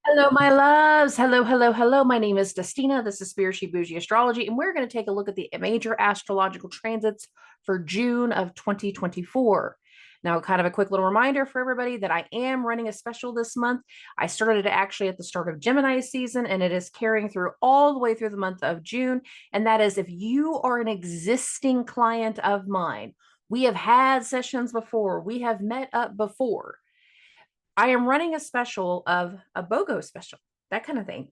Hello, my loves. Hello, hello, hello. My name is Dustina. This is Spiritually Boujee Astrology, and we're going to take a look at the major astrological transits for June of 2024. Now, kind of a quick little reminder for everybody that I am running a special this month. I started it actually at the start of Gemini season, and it is carrying through all the way through the month of June. And that is if you are an existing client of mine, we have had sessions before, we have met up before. I am running a special of a BOGO special, that kind of thing,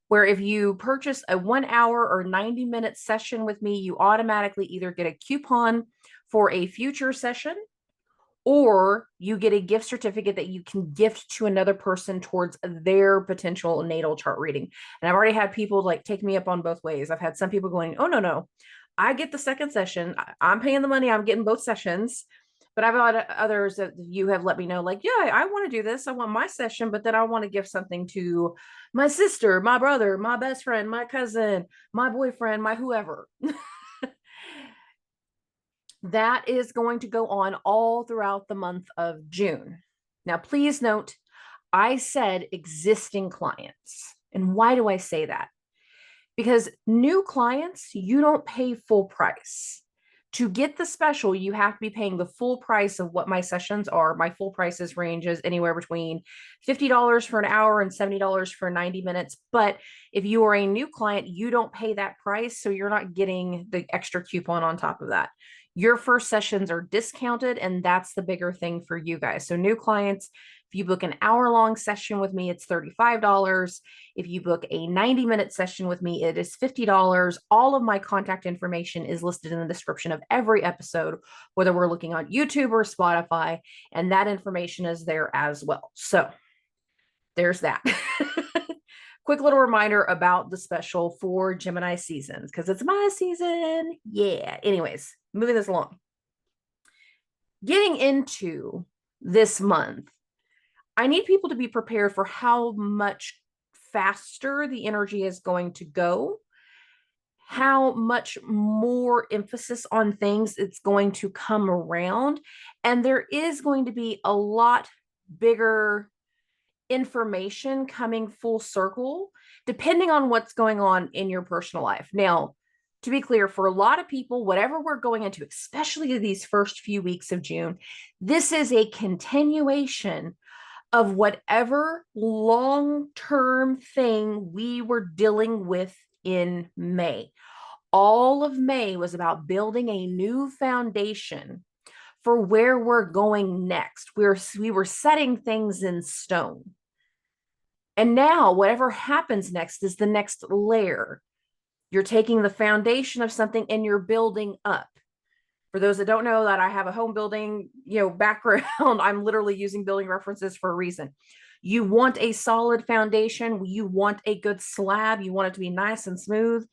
where if you purchase a 1 hour or 90-minute session with me, you automatically either get a coupon for a future session or you get a gift certificate that you can gift to another person towards their potential natal chart reading. And I've already had people like take me up on both ways. I've had some people going, oh, no, no, I get the second session. I'm paying the money. I'm getting both sessions. But I've had others that you have let me know, like, yeah, I want to do this. I want my session, but then I want to give something to my sister, my brother, my best friend, my cousin, my boyfriend, my whoever. That is going to go on all throughout the month of June. Now, please note, I said existing clients. And why do I say that? Because new clients, you don't pay full price. To get the special, you have to be paying the full price of what my sessions are. My full prices ranges anywhere between $50 for an hour and $70 for 90 minutes. But if you are a new client, you don't pay that price. So you're not getting the extra coupon on top of that. Your first sessions are discounted, and that's the bigger thing for you guys. So new clients, if you book an hour-long session with me, it's $35. If you book a 90-minute session with me, it is $50. All of my contact information is listed in the description of every episode, whether we're looking on YouTube or Spotify, and that information is there as well. So there's that. Quick little reminder about the special for Gemini seasons because it's my season. Yeah. Anyways, moving this along. Getting into this month, I need people to be prepared for how much faster the energy is going to go, how much more emphasis on things it's going to come around. And there is going to be a lot bigger information coming full circle, depending on what's going on in your personal life. Now, to be clear, for a lot of people, whatever we're going into, especially these first few weeks of June, this is a continuation of whatever long-term thing we were dealing with in May. All of May was about building a new foundation for where we're going next. We were setting things in stone. And now, whatever happens next is the next layer. You're taking the foundation of something and you're building up. For those that don't know that I have a home building, background, I'm literally using building references for a reason. You want a solid foundation, you want a good slab, you want it to be nice and smooth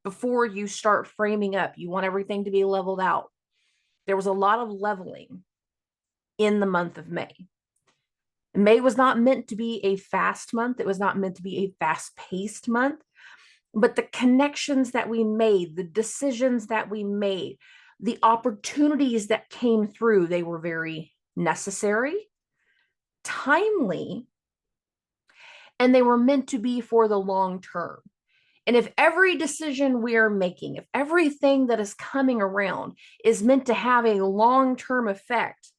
before you start framing up. You want everything to be leveled out. There was a lot of leveling in the month of May. May was not meant to be a fast month. It was not meant to be a fast-paced month, but the connections that we made, the decisions that we made, the opportunities that came through, they were very necessary, timely, and they were meant to be for the long term. And if every decision we are making, if everything that is coming around is meant to have a long-term effect,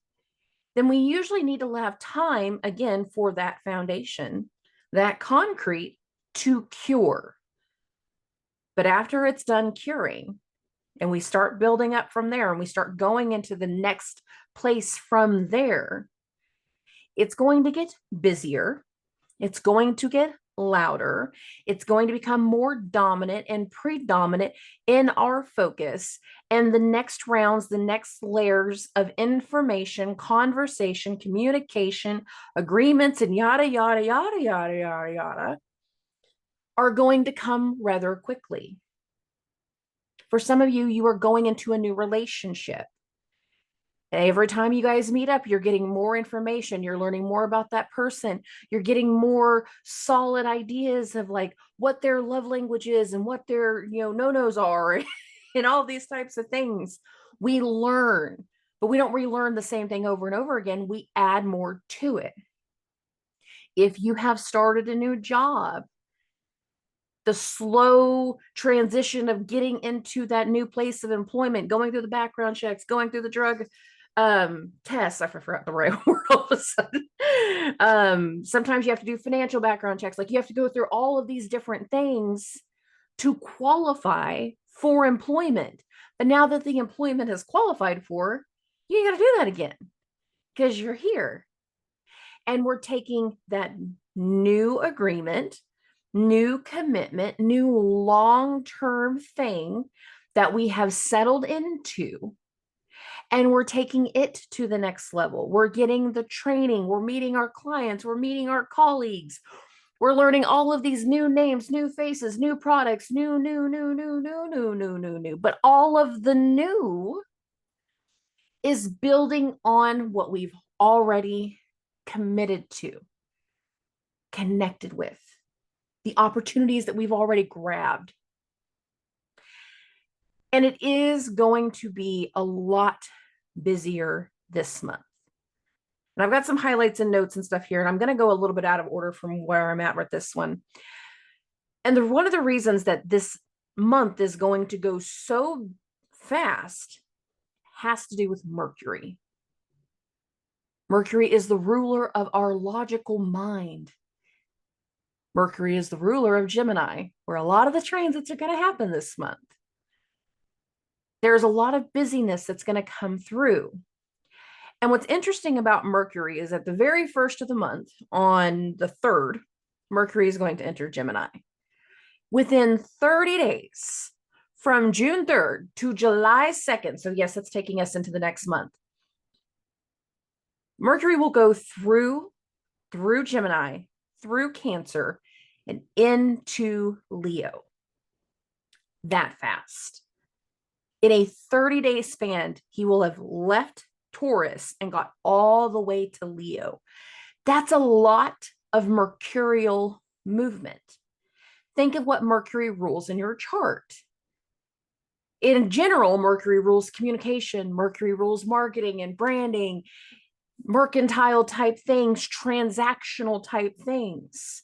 then we usually need to have time again for that foundation, that concrete to cure. But after it's done curing, and we start building up from there and we start going into the next place from there, it's going to get busier. It's going to get louder. It's going to become more dominant and predominant in our focus. And the next rounds, the next layers of information, conversation, communication, agreements, and yada, yada, yada, yada, yada, yada, are going to come rather quickly. For some of you, you are going into a new relationship. Every time you guys meet up, you're getting more information. You're learning more about that person. You're getting more solid ideas of like what their love language is and what their, no-nos are and all these types of things. We learn, but we don't relearn the same thing over and over again. We add more to it. If you have started a new job, the slow transition of getting into that new place of employment, going through the background checks, going through the drug tests. I forgot the right word all of a sudden. Sometimes you have to do financial background checks. Like you have to go through all of these different things to qualify for employment. But now that the employment is qualified for, you got to do that again because you're here. And we're taking that new agreement, new commitment, new long-term thing that we have settled into, and we're taking it to the next level. We're getting the training, we're meeting our clients, we're meeting our colleagues, we're learning all of these new names, new faces, new products, new. But all of the new is building on what we've already committed to, connected with, the opportunities that we've already grabbed. And it is going to be a lot busier this month. And I've got some highlights and notes and stuff here, and I'm going to go a little bit out of order from where I'm at with this one. And one of the reasons that this month is going to go so fast has to do with Mercury. Mercury is the ruler of our logical mind. Mercury is the ruler of Gemini, where a lot of the transits are going to happen this month. There's a lot of busyness that's going to come through. And what's interesting about Mercury is at the very first of the month, on the 3rd, Mercury is going to enter Gemini. Within 30 days, from June 3rd to July 2nd, so yes, that's taking us into the next month, Mercury will go through Gemini, through Cancer, and into Leo. That fast. In a 30-day span, he will have left Taurus and got all the way to Leo. That's a lot of mercurial movement. Think of what Mercury rules in your chart. In general, Mercury rules communication, Mercury rules marketing and branding, mercantile type things, transactional type things.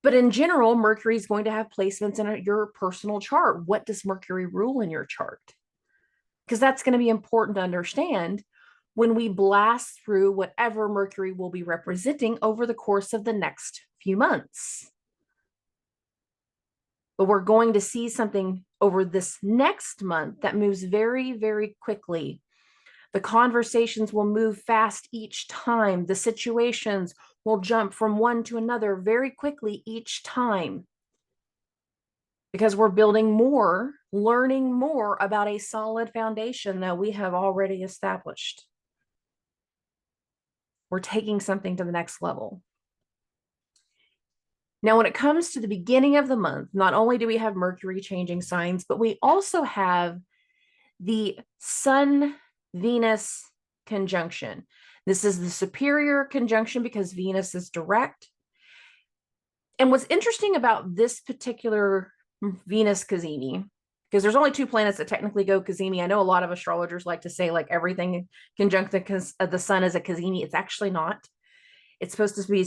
But in general, Mercury is going to have placements in your personal chart. What does Mercury rule in your chart? Because that's going to be important to understand when we blast through whatever Mercury will be representing over the course of the next few months. But we're going to see something over this next month that moves very, very quickly. The conversations will move fast each time. The situations will jump from one to another very quickly each time. Because we're building more, learning more about a solid foundation that we have already established. We're taking something to the next level. Now, when it comes to the beginning of the month, not only do we have Mercury changing signs, but we also have the Sun-Venus conjunction. This is the superior conjunction because Venus is direct. And what's interesting about this particular Venus cazimi, because there's only 2 planets that technically go cazimi. I know a lot of astrologers like to say like everything conjunct the sun is a cazimi. It's actually not. It's supposed to be,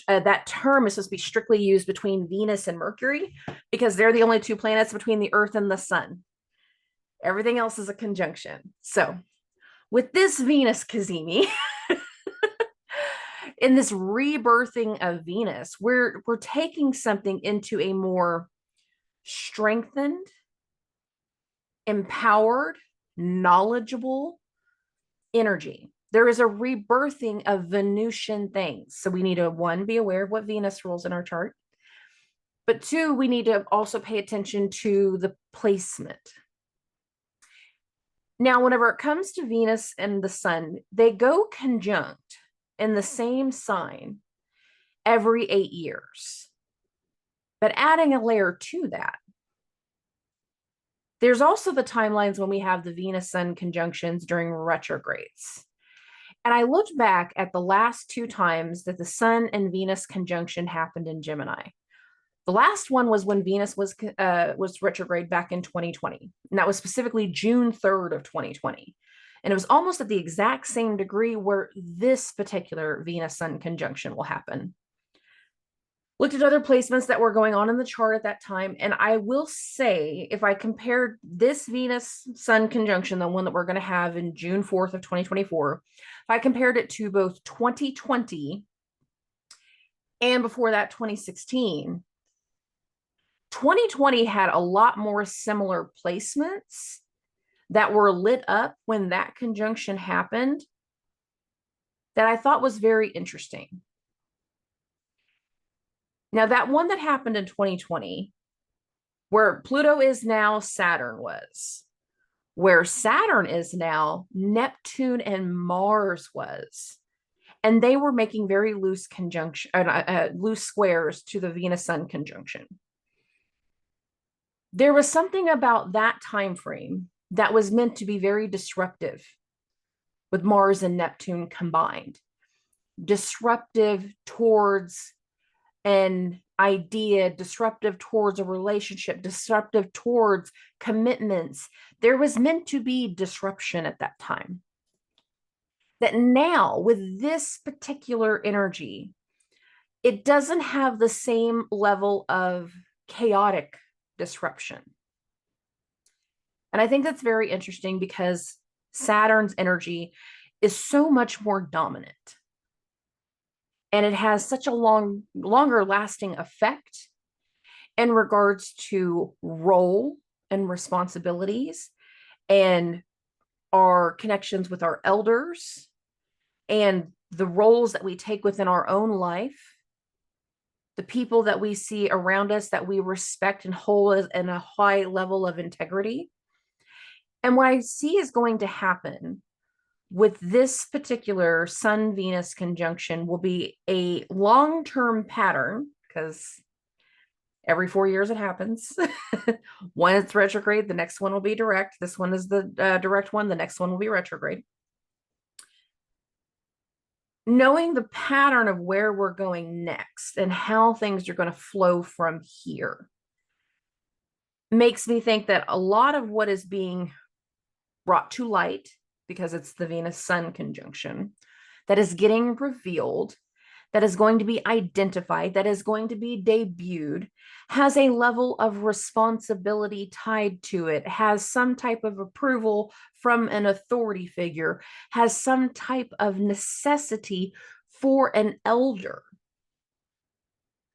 that term is supposed to be strictly used between Venus and Mercury because they're the only 2 planets between the Earth and the sun. Everything else is a conjunction. So with this Venus cazimi, in this rebirthing of Venus, we're taking something into a more strengthened, empowered, knowledgeable energy. There is a rebirthing of Venusian things. So we need to, 1, be aware of what Venus rules in our chart. But 2, we need to also pay attention to the placement. Now, whenever it comes to Venus and the sun, they go conjunct in the same sign every 8 years. But adding a layer to that, there's also the timelines when we have the Venus-Sun conjunctions during retrogrades. And I looked back at the last 2 times that the Sun and Venus conjunction happened in Gemini. The last one was when Venus was retrograde back in 2020. And that was specifically June 3rd of 2020. And it was almost at the exact same degree where this particular Venus Sun conjunction will happen. Looked at other placements that were going on in the chart at that time. And I will say, if I compared this Venus Sun conjunction, the one that we're going to have in June 4th of 2024, if I compared it to both 2020 and before that 2016, 2020 had a lot more similar placements that were lit up when that conjunction happened that I thought was very interesting. Now, that one that happened in 2020, where Pluto is now, Saturn was. Where Saturn is now, Neptune and Mars was. And they were making very loose loose squares to the Venus-Sun conjunction. There was something about that time frame that was meant to be very disruptive with Mars and Neptune combined. Disruptive towards an idea, disruptive towards a relationship, disruptive towards commitments. There was meant to be disruption at that time. That now, with this particular energy, it doesn't have the same level of chaotic disruption. And I think that's very interesting because Saturn's energy is so much more dominant. And it has such a longer lasting effect in regards to role and responsibilities and our connections with our elders and the roles that we take within our own life, the people that we see around us that we respect and hold in a high level of integrity. And what I see is going to happen with this particular Sun-Venus conjunction will be a long-term pattern, because every 4 years it happens. One it's retrograde, the next one will be direct. This one is the direct one. The next one will be retrograde. Knowing the pattern of where we're going next and how things are going to flow from here makes me think that a lot of what is being brought to light, because it's the Venus-Sun conjunction, that is getting revealed, that is going to be identified, that is going to be debuted, has a level of responsibility tied to it, has some type of approval from an authority figure, has some type of necessity for an elder,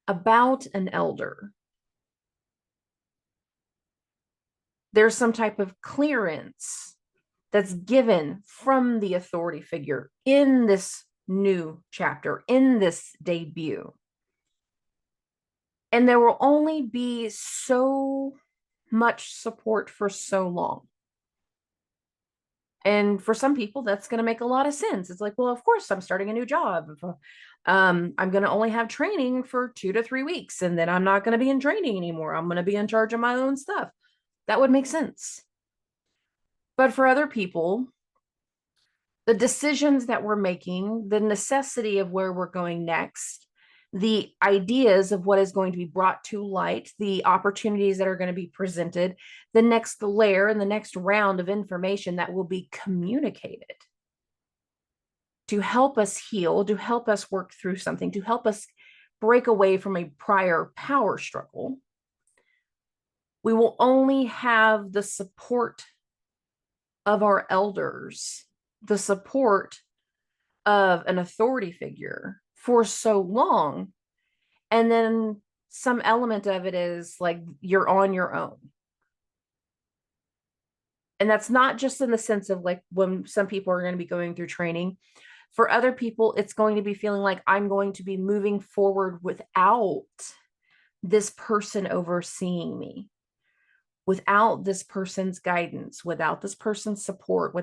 about an elder. There's some type of clearance that's given from the authority figure in this new chapter, in this debut. And there will only be so much support for so long. And for some people, that's going to make a lot of sense. It's like, well, of course, I'm starting a new job. I'm going to only have training for 2 to 3 weeks, and then I'm not going to be in training anymore. I'm going to be in charge of my own stuff. That would make sense. But for other people, the decisions that we're making, the necessity of where we're going next, the ideas of what is going to be brought to light, the opportunities that are going to be presented, the next layer and the next round of information that will be communicated to help us heal, to help us work through something, to help us break away from a prior power struggle. We will only have the support of our elders, the support of an authority figure for so long. And then some element of it is like you're on your own. And that's not just in the sense of like when some people are going to be going through training. For other people, it's going to be feeling like I'm going to be moving forward without this person overseeing me, without this person's guidance, without this person's support,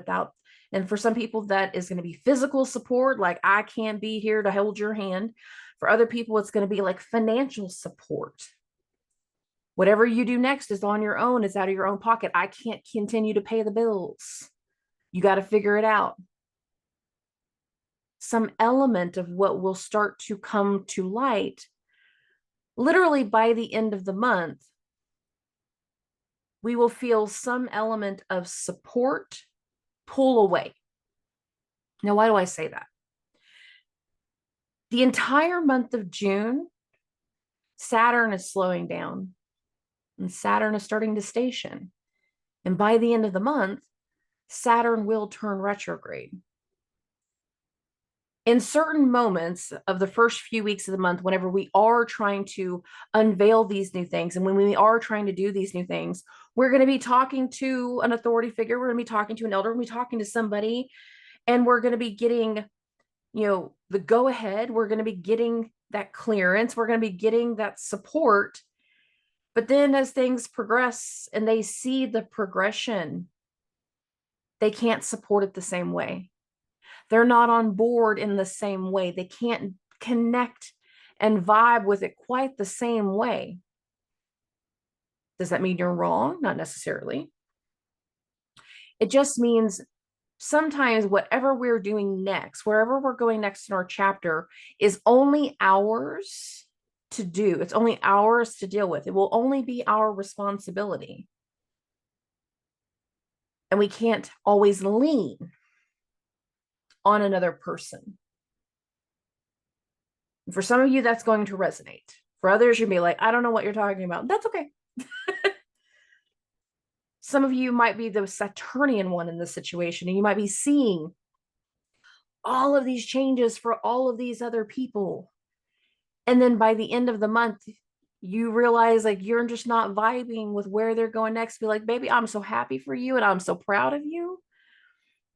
and for some people that is going to be physical support, like I can't be here to hold your hand. For other people, it's going to be like financial support. Whatever you do next is on your own, it's out of your own pocket. I can't continue to pay the bills. You got to figure it out. Some element of what will start to come to light literally by the end of the month. We will feel some element of support pull away. Now, why do I say that? The entire month of June, Saturn is slowing down and Saturn is starting to station. And by the end of the month, Saturn will turn retrograde. In certain moments of the first few weeks of the month, whenever we are trying to unveil these new things, and when we are trying to do these new things, we're going to be talking to an authority figure, we're going to be talking to an elder, we're going to be talking to somebody, and we're going to be getting, the go ahead, we're going to be getting that clearance, we're going to be getting that support. But then as things progress and they see the progression, they can't support it the same way. They're not on board in the same way. They can't connect and vibe with it quite the same way. Does that mean you're wrong? Not necessarily. It just means sometimes whatever we're doing next, wherever we're going next in our chapter, is only ours to do. It's only ours to deal with. It will only be our responsibility. And we can't always lean on another person. For some of you, that's going to resonate. For others, you'll be like, I don't know what you're talking about. That's okay. Some of you might be the Saturnian one in this situation, and you might be seeing all of these changes for all of these other people. And then by the end of the month, you realize like you're just not vibing with where they're going next. Be like, baby, I'm so happy for you and I'm so proud of you,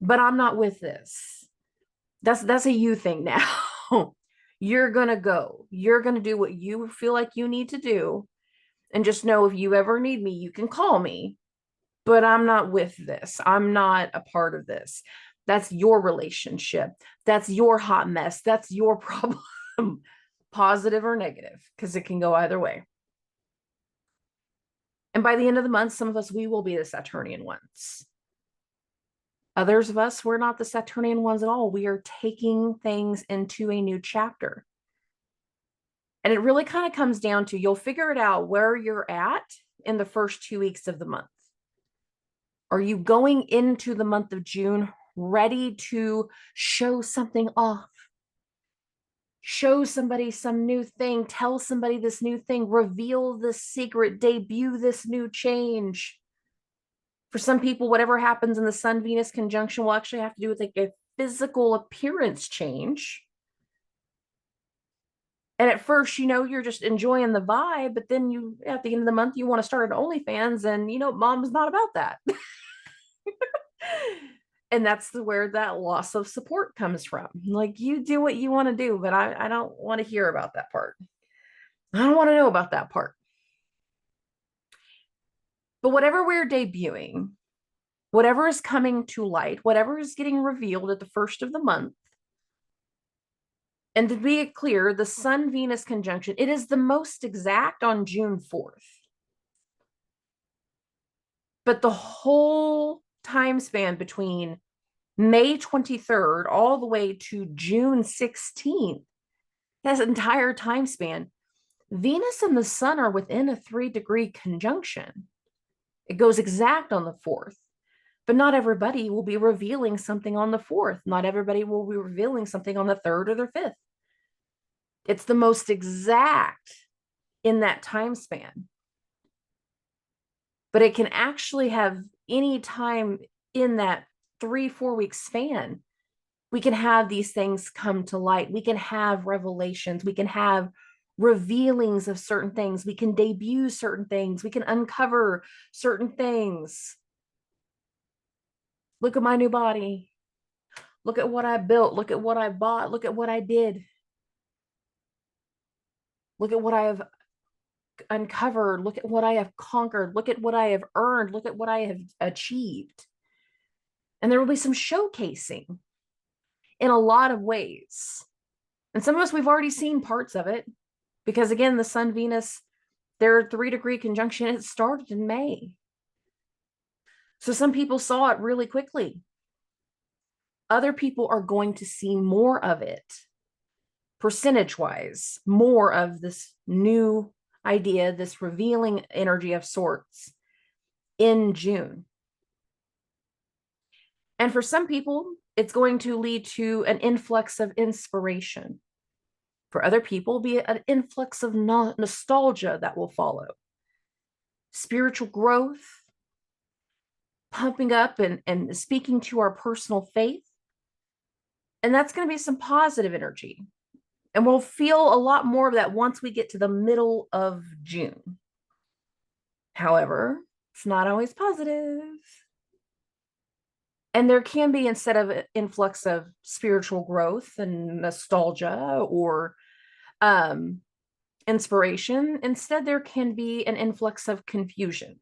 but I'm not with this. That's a you thing now. You're going to go. You're going to do what you feel like you need to do. And just know if you ever need me, you can call me. But I'm not with this. I'm not a part of this. That's your relationship. That's your hot mess. That's your problem, positive or negative, because it can go either way. And by the end of the month, some of us, we will be the Saturnian ones. Others of us, we're not the Saturnian ones at all. We are taking things into a new chapter. And it really kind of comes down to, you'll figure it out where you're at in the first 2 weeks of the month. Are you going into the month of June ready to show something off? Show somebody some new thing, tell somebody this new thing, reveal this secret, debut this new change. For some people, whatever happens in the Sun-Venus conjunction will actually have to do with like a physical appearance change. And at first, you're just enjoying the vibe, but then at the end of the month, you want to start an OnlyFans, and mom's not about that. And that's where that loss of support comes from. Like, you do what you want to do, but I don't want to hear about that part. I don't want to know about that part. But whatever we're debuting, whatever is coming to light, whatever is getting revealed at the first of the month, and to be clear, the Sun-Venus conjunction, it is the most exact on June 4th. But the whole time span between May 23rd all the way to June 16th, that entire time span, Venus and the Sun are within a 3-degree conjunction. It goes exact on the 4th. But not everybody will be revealing something on the 4th. Not everybody will be revealing something on the 3rd or the 5th. It's the most exact in that time span. But it can actually have any time in that 3-4 week span. We can have these things come to light. We can have revelations. We can have revealings of certain things. We can debut certain things. We can uncover certain things. Look at my new body. Look at what I built. Look at what I bought. Look at what I did. Look at what I have uncovered. Look at what I have conquered. Look at what I have earned. Look at what I have achieved. And there will be some showcasing in a lot of ways. And some of us, we've already seen parts of it, because again, the Sun-Venus, their 3-degree conjunction, it started in May. So some people saw it really quickly. Other people are going to see more of it, percentage-wise, more of this new idea, this revealing energy of sorts in June. And for some people, it's going to lead to an influx of inspiration. For other people, be an influx of nostalgia that will follow. Spiritual growth, pumping up and speaking to our personal faith. And that's going to be some positive energy. And we'll feel a lot more of that once we get to the middle of June. However, it's not always positive. And there can be, instead of an influx of spiritual growth and nostalgia or inspiration, instead there can be an influx of confusion.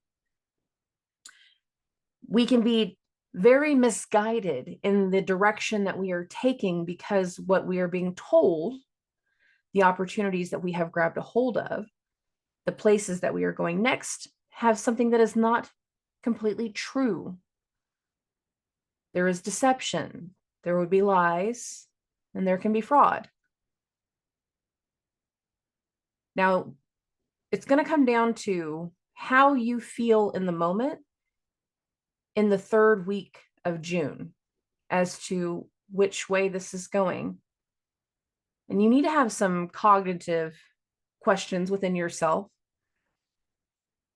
We can be very misguided in the direction that we are taking because what we are being told, the opportunities that we have grabbed a hold of, the places that we are going next, have something that is not completely true. There is deception, there would be lies, and there can be fraud. Now, it's going to come down to how you feel in the moment in the third week of June as to which way this is going. And you need to have some cognitive questions within yourself.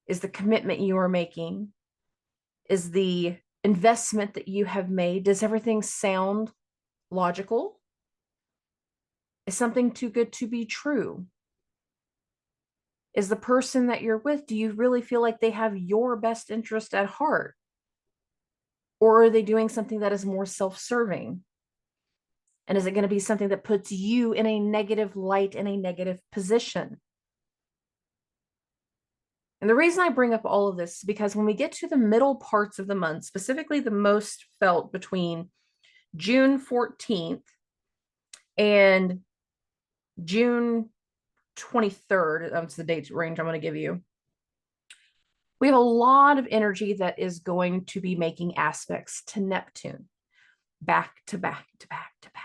Is the commitment you are making, is the investment that you have made, does everything sound logical? Is something too good to be true? Is the person that you're with, do you really feel like they have your best interest at heart? Or are they doing something that is more self-serving? And is it going to be something that puts you in a negative light, in a negative position? And the reason I bring up all of this is because when we get to the middle parts of the month, specifically the most felt between June 14th and June 23rd, that's the date range I'm going to give you, we have a lot of energy that is going to be making aspects to Neptune, back to back to back to back.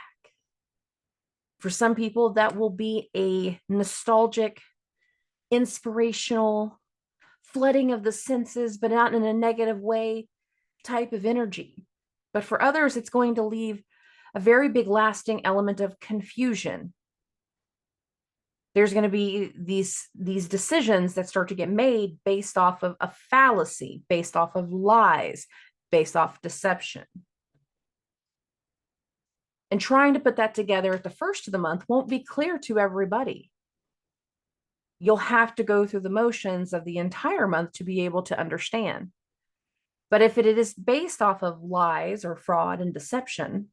For some people, that will be a nostalgic, inspirational, flooding of the senses, but not in a negative way type of energy. But for others, it's going to leave a very big lasting element of confusion. There's going to be these decisions that start to get made based off of a fallacy, based off of lies, based off deception. And trying to put that together at the first of the month won't be clear to everybody. You'll have to go through the motions of the entire month to be able to understand. But if it is based off of lies or fraud and deception,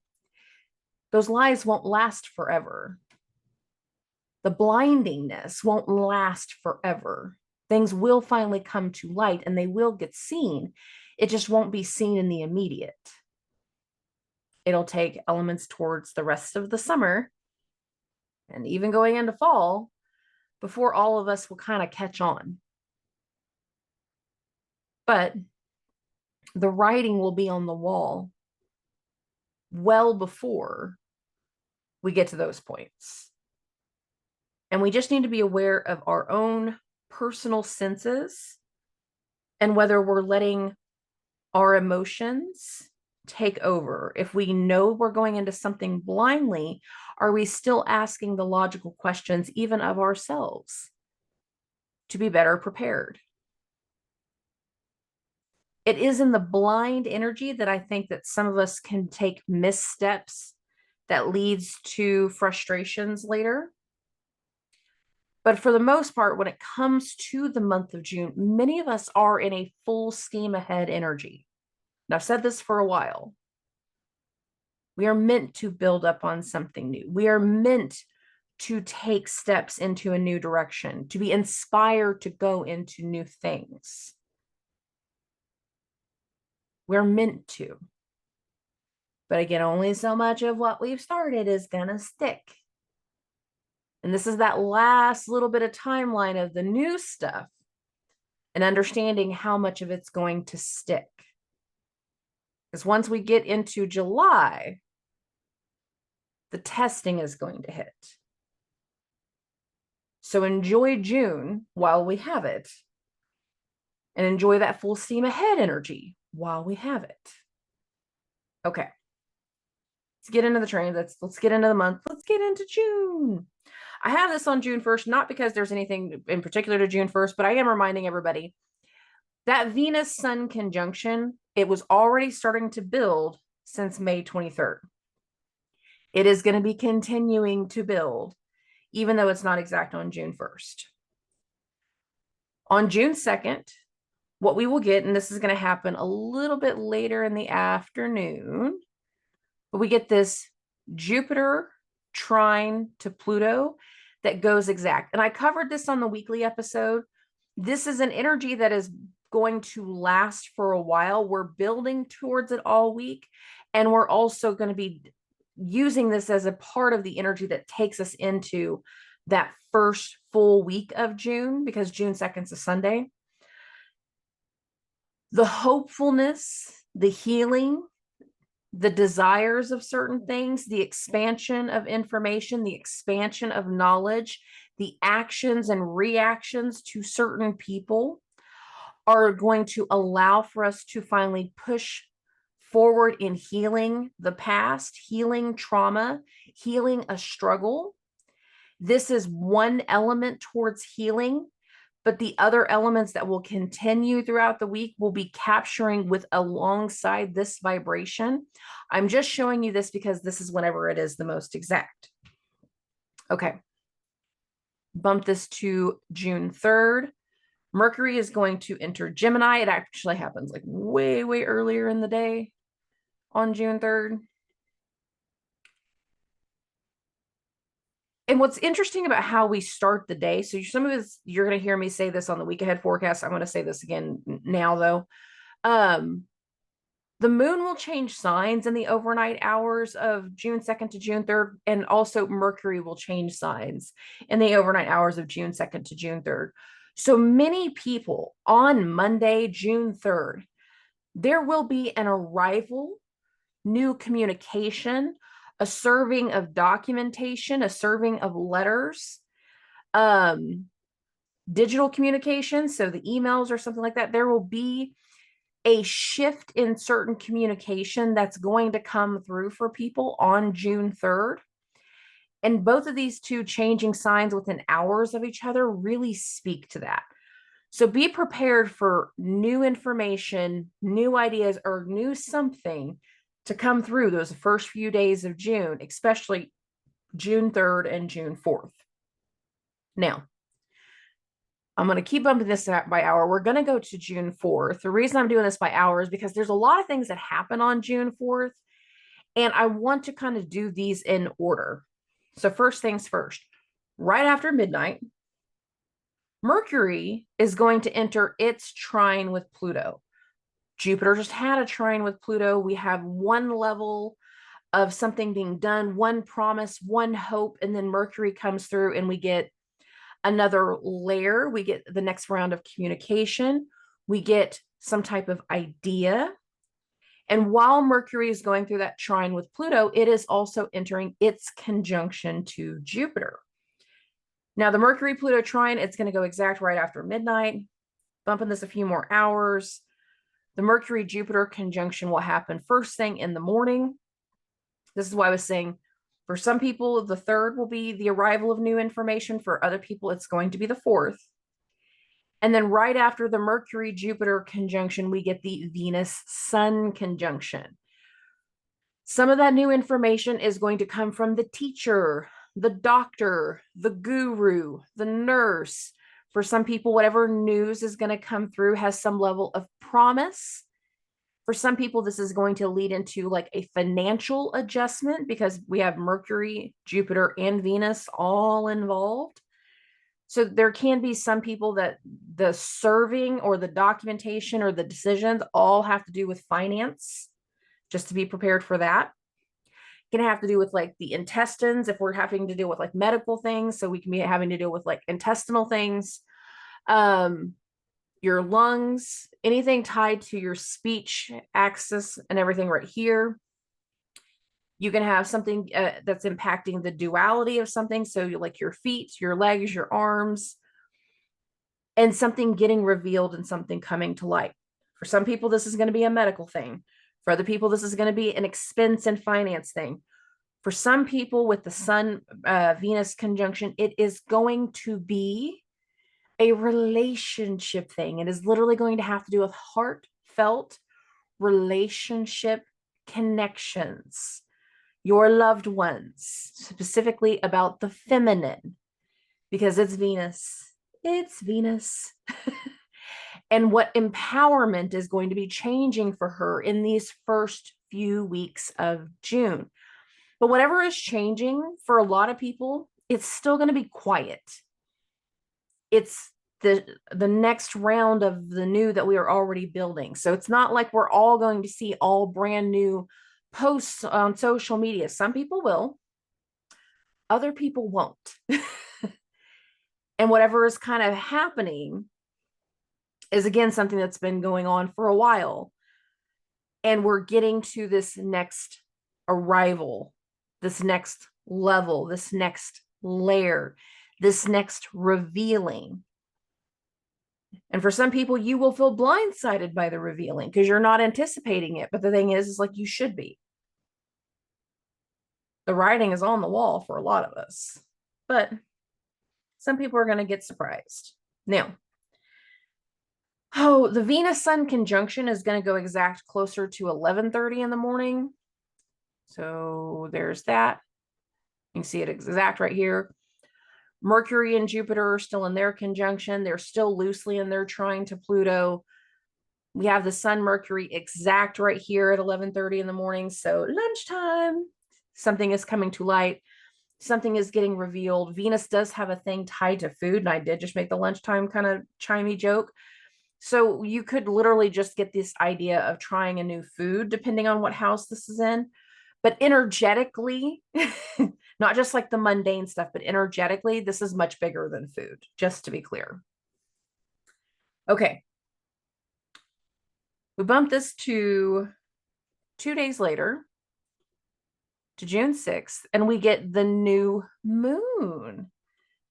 those lies won't last forever. The blindingness won't last forever. Things will finally come to light and they will get seen. It just won't be seen in the immediate. It'll take elements towards the rest of the summer and even going into fall before all of us will kind of catch on. But the writing will be on the wall well before we get to those points. And we just need to be aware of our own personal senses and whether we're letting our emotions take over. If we know we're going into something blindly, are we still asking the logical questions, even of ourselves, to be better prepared? It is in the blind energy that I think that some of us can take missteps that leads to frustrations later. But for the most part, when it comes to the month of June, many of us are in a full steam ahead energy. And I've said this for a while. We are meant to build up on something new. We are meant to take steps into a new direction, to be inspired to go into new things. We're meant to. But again, only so much of what we've started is going to stick. And this is that last little bit of timeline of the new stuff and understanding how much of it's going to stick. Because once we get into July, the testing is going to hit. So enjoy June while we have it, and enjoy that full steam ahead energy while we have it. Okay. Let's get into the train. Let's get into the month. Let's get into June. I have this on June 1st, not because there's anything in particular to June 1st, but I am reminding everybody that Venus Sun conjunction, it was already starting to build since May 23rd. It is going to be continuing to build, even though it's not exact on June 1st. On June 2nd, what we will get, and this is going to happen a little bit later in the afternoon, but we get this Jupiter trine to Pluto that goes exact. And I covered this on the weekly episode. This is an energy that is going to last for a while. We're building towards it all week. And we're also going to be using this as a part of the energy that takes us into that first full week of June, because June 2nd is a Sunday. The hopefulness, the healing, the desires of certain things, the expansion of information, the expansion of knowledge, the actions and reactions to certain people are going to allow for us to finally push forward in healing the past, healing trauma, healing a struggle. This is one element towards healing, but the other elements that will continue throughout the week will be capturing with alongside this vibration. I'm just showing you this because this is whenever it is the most exact. Okay. Bump this to June 3rd. Mercury is going to enter Gemini. It actually happens like way, way earlier in the day on June 3rd. And what's interesting about how we start the day, so some of this, you're going to hear me say this on the week ahead forecast. I'm going to say this again now, though. The moon will change signs in the overnight hours of June 2nd to June 3rd, and also Mercury will change signs in the overnight hours of June 2nd to June 3rd. So many people on Monday, June 3rd, there will be an arrival, new communication, a serving of documentation, a serving of letters, digital communication, so the emails or something like that. There will be a shift in certain communication that's going to come through for people on June 3rd. And both of these two changing signs within hours of each other really speak to that. So be prepared for new information, new ideas, or new something to come through those first few days of June, especially June 3rd and June 4th. Now, I'm going to keep bumping this by hour. We're going to go to June 4th. The reason I'm doing this by hour is because there's a lot of things that happen on June 4th, and I want to kind of do these in order. So first things first, right after midnight, Mercury is going to enter its trine with Pluto. Jupiter just had a trine with Pluto. We have one level of something being done, one promise, one hope, and then Mercury comes through and we get another layer. We get the next round of communication. We get some type of idea. And while Mercury is going through that trine with Pluto, it is also entering its conjunction to Jupiter. Now, the Mercury-Pluto trine, it's going to go exact right after midnight, bumping this a few more hours. The Mercury-Jupiter conjunction will happen first thing in the morning. This is why I was saying, for some people, the 3rd will be the arrival of new information. For other people, it's going to be the 4th. And then right after the Mercury-Jupiter conjunction, we get the Venus-Sun conjunction. Some of that new information is going to come from the teacher, the doctor, the guru, the nurse. For some people, whatever news is going to come through has some level of promise. For some people, this is going to lead into like a financial adjustment because we have Mercury, Jupiter, and Venus all involved. So there can be some people that the serving or the documentation or the decisions all have to do with finance, just to be prepared for that. Can have to do with like the intestines if we're having to deal with like medical things. So we can be having to deal with like intestinal things, your lungs, anything tied to your speech axis and everything right here. You can have something that's impacting the duality of something. So like your feet, your legs, your arms, and something getting revealed and something coming to light. For some people, this is going to be a medical thing. For other people, this is going to be an expense and finance thing. For some people with the Sun Venus conjunction, it is going to be a relationship thing. It is literally going to have to do with heartfelt relationship connections, your loved ones, specifically about the feminine, because it's Venus. It's Venus. And what empowerment is going to be changing for her in these first few weeks of June. But whatever is changing for a lot of people, it's still going to be quiet. It's the next round of the new that we are already building. So it's not like we're all going to see all brand new posts on social media. Some people will, other people won't. And whatever is kind of happening is, again, something that's been going on for a while. And we're getting to this next arrival, this next level, this next layer, this next revealing. And for some people, you will feel blindsided by the revealing because you're not anticipating it. But the thing is like you should be. The writing is on the wall for a lot of us. But some people are going to get surprised. Now, the Venus-Sun conjunction is going to go exact closer to 11:30 in the morning. So there's that. You can see it exact right here. Mercury and Jupiter are still in their conjunction. They're still loosely in their trine to Pluto. We have the Sun Mercury exact right here at 11:30 in the morning. So lunchtime, something is coming to light. Something is getting revealed. Venus does have a thing tied to food. And I did just make the lunchtime kind of chimey joke. So you could literally just get this idea of trying a new food, depending on what house this is in. But energetically, not just like the mundane stuff, but energetically, this is much bigger than food, just to be clear. Okay. We bumped this to 2 days later, to June 6th, and we get the new moon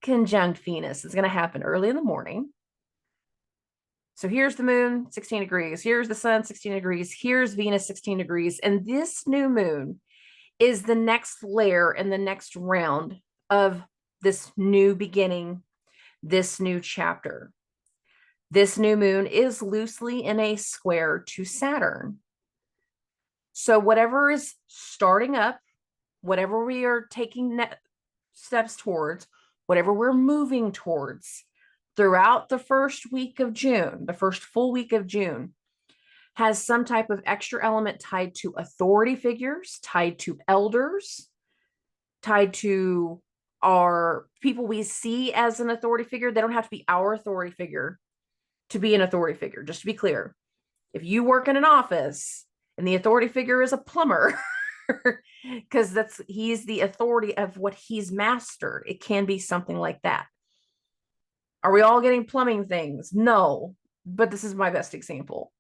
conjunct Venus. It's going to happen early in the morning. So here's the moon, 16 degrees. Here's the sun, 16 degrees. Here's Venus, 16 degrees. And this new moon is the next layer and the next round of this new beginning, this new chapter. This new moon is loosely in a square to Saturn. So whatever is starting up, whatever we are taking steps towards, whatever we're moving towards throughout the first week of June, the first full week of June, has some type of extra element tied to authority figures, tied to elders, tied to our people we see as an authority figure. They don't have to be our authority figure to be an authority figure, just to be clear. If you work in an office and the authority figure is a plumber, because he's the authority of what he's mastered, it can be something like that. Are we all getting plumbing things? No, but this is my best example.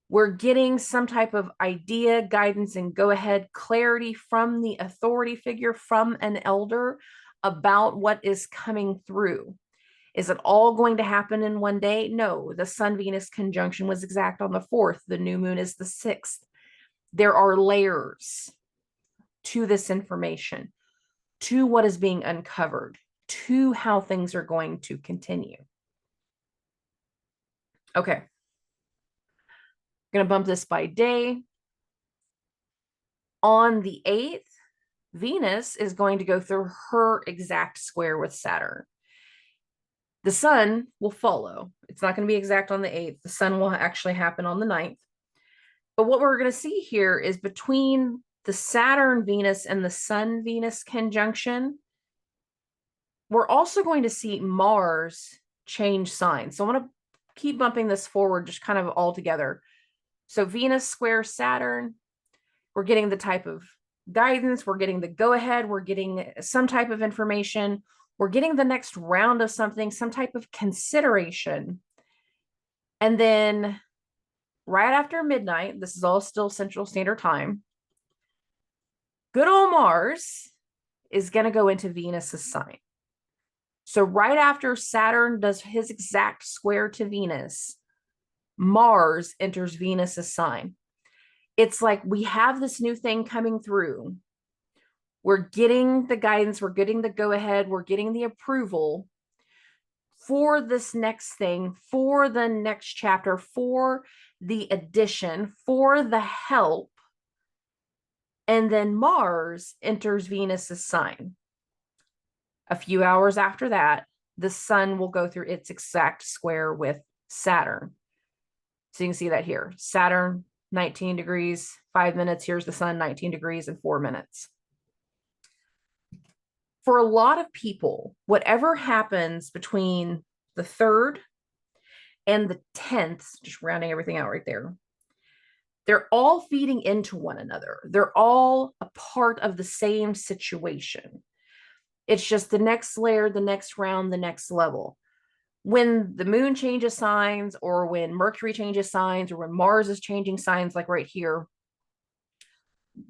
We're getting some type of idea, guidance, and go-ahead clarity from the authority figure, from an elder, about what is coming through. Is it all going to happen in one day? No, the Sun-Venus conjunction was exact on the 4th. The new moon is the 6th. There are layers to this information, to what is being uncovered, to how things are going to continue. Okay. I'm going to bump this by day. On the 8th, Venus is going to go through her exact square with Saturn. The sun will follow. It's not going to be exact on the 8th. The sun will actually happen on the 9th. But what we're going to see here is between the Saturn-Venus and the Sun-Venus conjunction, we're also going to see Mars change signs. So I'm going to keep bumping this forward just kind of all together. So Venus square Saturn, we're getting the type of guidance, we're getting the go-ahead, we're getting some type of information, we're getting the next round of something, some type of consideration. And then right after midnight, this is all still Central Standard Time, good old Mars is going to go into Venus's sign. So right after Saturn does his exact square to Venus, Mars enters Venus's sign. It's like we have this new thing coming through. We're getting the guidance, we're getting the go ahead, we're getting the approval for this next thing, for the next chapter, for the addition, for the help. And then Mars enters Venus's sign. A few hours after that, the sun will go through its exact square with Saturn. So you can see that here. Saturn, 19 degrees, 5 minutes. Here's the sun, 19 degrees and 4 minutes. For a lot of people, whatever happens between the 3rd and the 10th, just rounding everything out right there, they're all feeding into one another. They're all a part of the same situation. It's just the next layer, the next round, the next level. When the moon changes signs, or when Mercury changes signs, or when Mars is changing signs, like right here,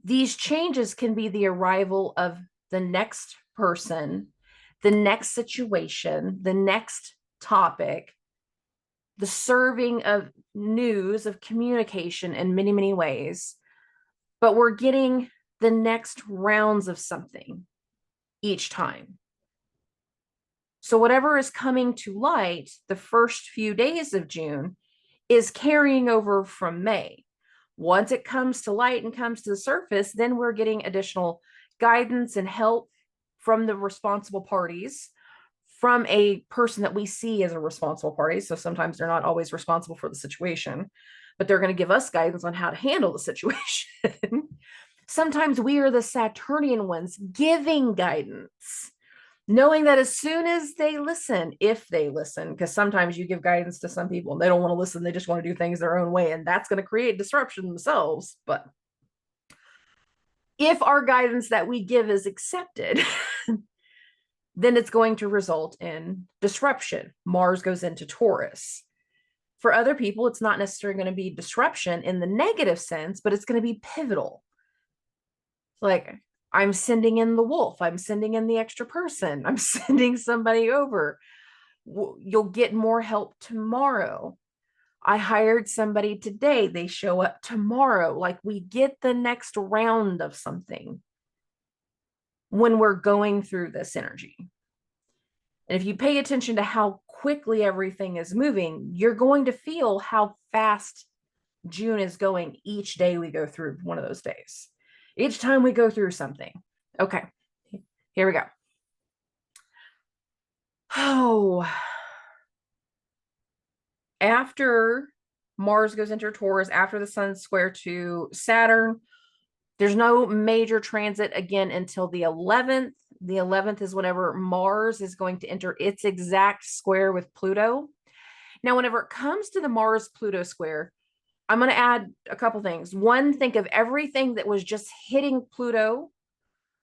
these changes can be the arrival of the next person, the next situation, the next topic, the serving of news, of communication in many, many ways. But we're getting the next rounds of something each time. So whatever is coming to light the first few days of June is carrying over from May. Once it comes to light and comes to the surface, then we're getting additional guidance and help from the responsible parties, from a person that we see as a responsible party. So sometimes they're not always responsible for the situation, but they're going to give us guidance on how to handle the situation. Sometimes we are the Saturnian ones giving guidance, knowing that as soon as they listen, if they listen, because sometimes you give guidance to some people and they don't want to listen, they just want to do things their own way, and that's going to create disruption themselves. But if our guidance that we give is accepted, then it's going to result in disruption. Mars goes into Taurus. For other people, it's not necessarily going to be disruption in the negative sense, but it's going to be pivotal. Like, I'm sending in the wolf, I'm sending in the extra person, I'm sending somebody over. You'll get more help tomorrow. I hired somebody today, they show up tomorrow. Like, we get the next round of something when we're going through this energy. And if you pay attention to how quickly everything is moving, you're going to feel how fast June is going each day we go through one of those days. Each time we go through something. Okay, here we go. Oh, after Mars goes into Taurus, after the sun square to Saturn, there's no major transit again until the 11th. The 11th is whenever Mars is going to enter its exact square with Pluto. Now, whenever it comes to the Mars-Pluto square, I'm going to add a couple things. One, think of everything that was just hitting Pluto.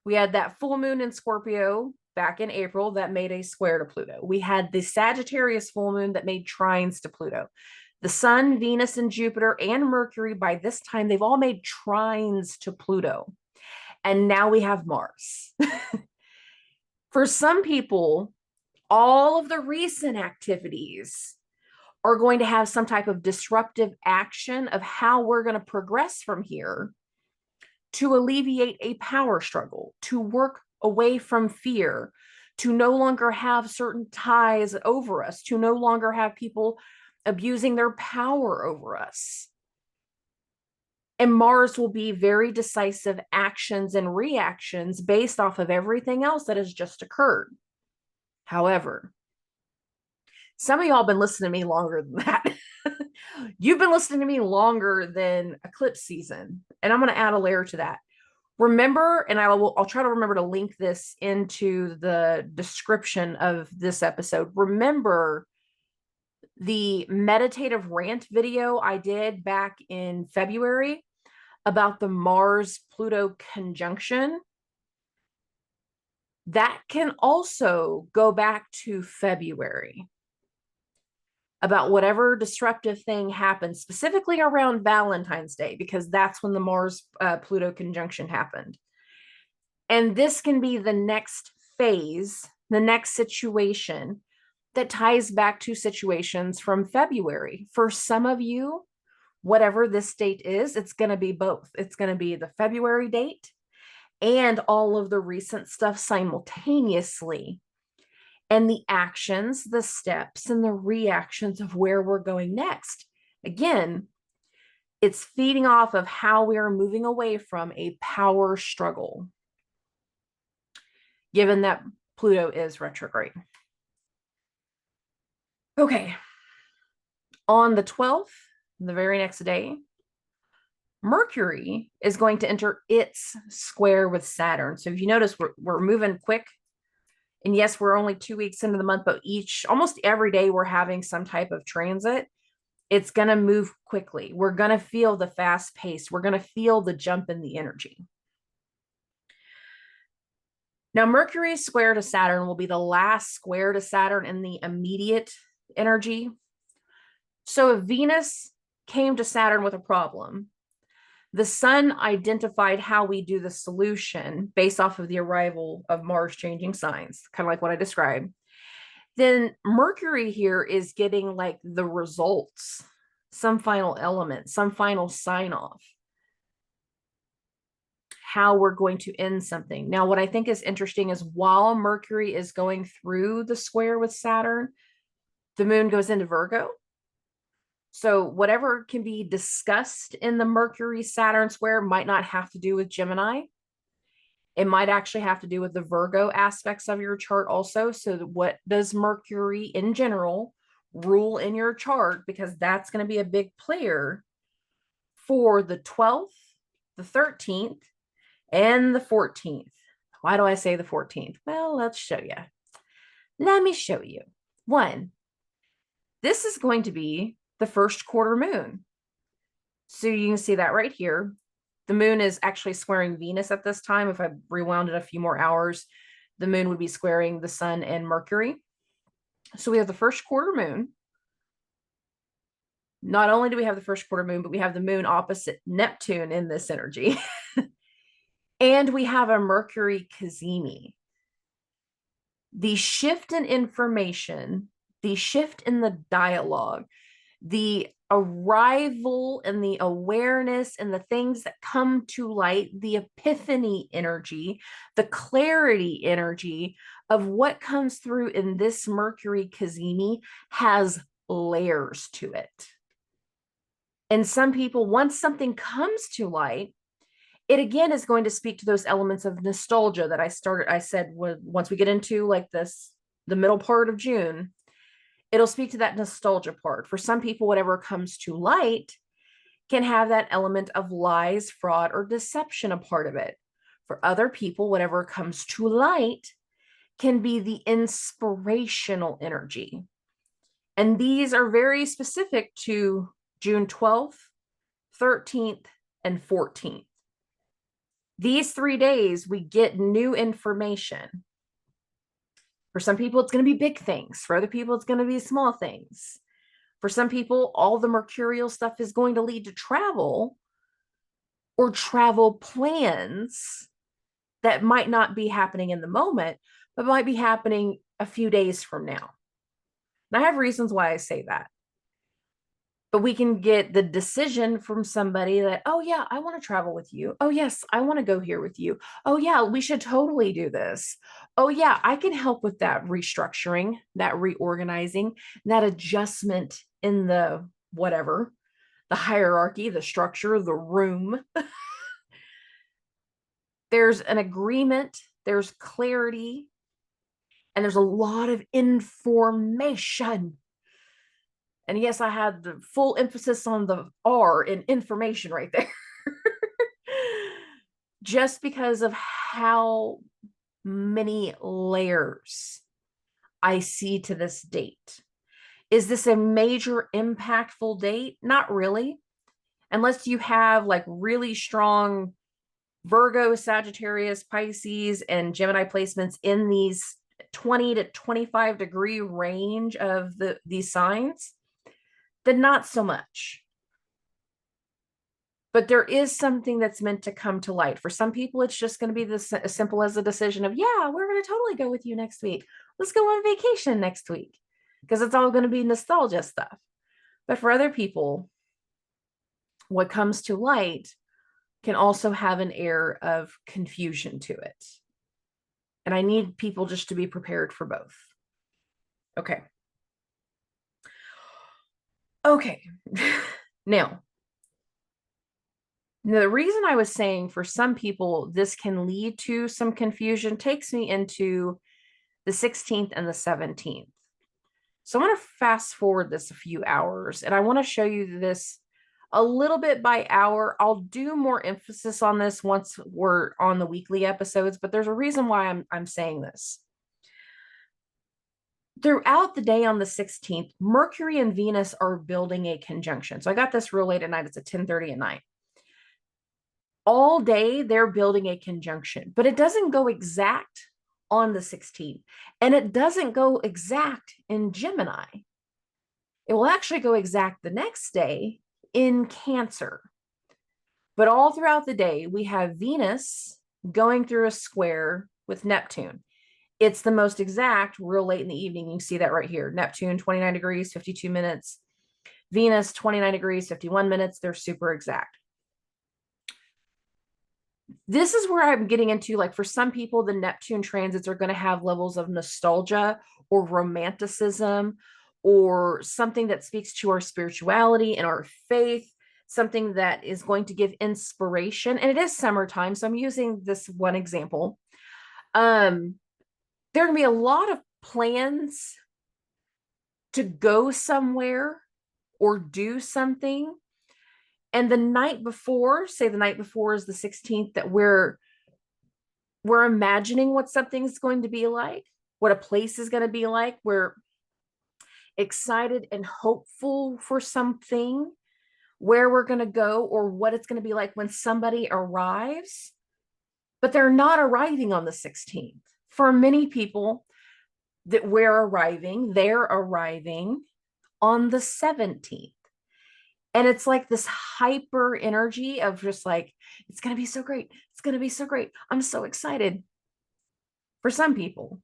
We had that full moon in Scorpio back in April that made a square to Pluto. We had the Sagittarius full moon that made trines to Pluto. The sun, Venus, and Jupiter and Mercury, by this time, they've all made trines to Pluto. And now we have Mars. For some people, all of the recent activities are going to have some type of disruptive action of how we're going to progress from here to alleviate a power struggle, to work away from fear, to no longer have certain ties over us, to no longer have people abusing their power over us. And Mars will be very decisive actions and reactions based off of everything else that has just occurred. However, some of y'all been listening to me longer than that. You've been listening to me longer than eclipse season. And I'm going to add a layer to that. Remember, and I'll try to remember to link this into the description of this episode. Remember the Meditative Rant video I did back in February about the Mars-Pluto conjunction? That can also go back to February, about whatever disruptive thing happens, specifically around Valentine's Day, because that's when the Mars-Pluto conjunction happened. And this can be the next phase, the next situation that ties back to situations from February. For some of you, whatever this date is, it's going to be both. It's going to be the February date and all of the recent stuff simultaneously, and the actions, the steps, and the reactions of where we're going next. Again, it's feeding off of how we are moving away from a power struggle, given that Pluto is retrograde. Okay. On the 12th, the very next day, Mercury is going to enter its square with Saturn. So if you notice, we're moving quick. And yes, we're only 2 weeks into the month, but almost every day we're having some type of transit. It's going to move quickly. We're going to feel the fast pace. We're going to feel the jump in the energy. Now, Mercury's square to Saturn will be the last square to Saturn in the immediate energy. So if Venus came to Saturn with a problem, the sun identified how we do the solution based off of the arrival of Mars changing signs, kind of like what I described. Then Mercury here is getting like the results, some final element, some final sign off, how we're going to end something. Now, what I think is interesting is while Mercury is going through the square with Saturn, the moon goes into Virgo. So whatever can be discussed in the Mercury-Saturn square might not have to do with Gemini. It might actually have to do with the Virgo aspects of your chart also. So what does Mercury in general rule in your chart? Because that's going to be a big player for the 12th, the 13th, and the 14th. Why do I say the 14th? Well, let's show you. Let me show you. One, this is going to be the first quarter moon. So you can see that right here. The moon is actually squaring Venus at this time. If I rewound it a few more hours, the moon would be squaring the sun and Mercury. So we have the first quarter moon. Not only do we have the first quarter moon, but we have the moon opposite Neptune in this energy. And we have a Mercury cazimi. The shift in information, the shift in the dialogue, the arrival and the awareness and the things that come to light, the epiphany energy, the clarity energy of what comes through in this Mercury cazimi has layers to it. And some people, once something comes to light, it again is going to speak to those elements of nostalgia that I said once we get into like this, the middle part of June, it'll speak to that nostalgia part. For some people, whatever comes to light can have that element of lies, fraud, or deception a part of it. For other people, whatever comes to light can be the inspirational energy. And these are very specific to June 12th, 13th, and 14th. These 3 days, we get new information. For some people, it's going to be big things. For other people, it's going to be small things. For some people, all the mercurial stuff is going to lead to travel or travel plans that might not be happening in the moment, but might be happening a few days from now. And I have reasons why I say that. But we can get the decision from somebody that, oh, yeah, I want to travel with you. Oh, yes, I want to go here with you. Oh, yeah, we should totally do this. Oh, yeah, I can help with that restructuring, that reorganizing, that adjustment in the whatever, the hierarchy, the structure, the room. There's an agreement, there's clarity, and there's a lot of information. And yes, I had the full emphasis on the R in information right there. Just because of how many layers I see to this date. Is this a major impactful date? Not really. Unless you have like really strong Virgo, Sagittarius, Pisces, and Gemini placements in these 20 to 25 degree range of these signs. Then not so much. But there is something that's meant to come to light. For some people, it's just going to be this as simple as a decision of, yeah, we're going to totally go with you next week. Let's go on vacation next week, because it's all going to be nostalgia stuff. But for other people, what comes to light can also have an air of confusion to it. And I need people just to be prepared for both. Okay. Okay. Now, the reason I was saying for some people this can lead to some confusion takes me into the 16th and the 17th. So I'm going to fast forward this a few hours, and I want to show you this a little bit by hour. I'll do more emphasis on this once we're on the weekly episodes, but there's a reason why I'm saying this. Throughout the day on the 16th, Mercury and Venus are building a conjunction. So I got this real late at night. It's at 10:30 at night. All day they're building a conjunction, but it doesn't go exact on the 16th, and it doesn't go exact in Gemini. It will actually go exact the next day in Cancer. But all throughout the day, we have Venus going through a square with Neptune. It's the most exact real late in the evening. You can see that right here. Neptune, 29 degrees, 52 minutes. Venus, 29 degrees, 51 minutes. They're super exact. This is where I'm getting into, like, for some people, the Neptune transits are going to have levels of nostalgia or romanticism or something that speaks to our spirituality and our faith, something that is going to give inspiration. And it is summertime, so I'm using this one example. There are going to be a lot of plans to go somewhere or do something. And the night before, say the night before is the 16th, that we're imagining what something's going to be like, what a place is going to be like. We're excited and hopeful for something, where we're going to go or what it's going to be like when somebody arrives. But they're not arriving on the 16th. For many people that they're arriving on the 17th. And it's like this hyper energy of just like, it's going to be so great. It's going to be so great. I'm so excited. For some people.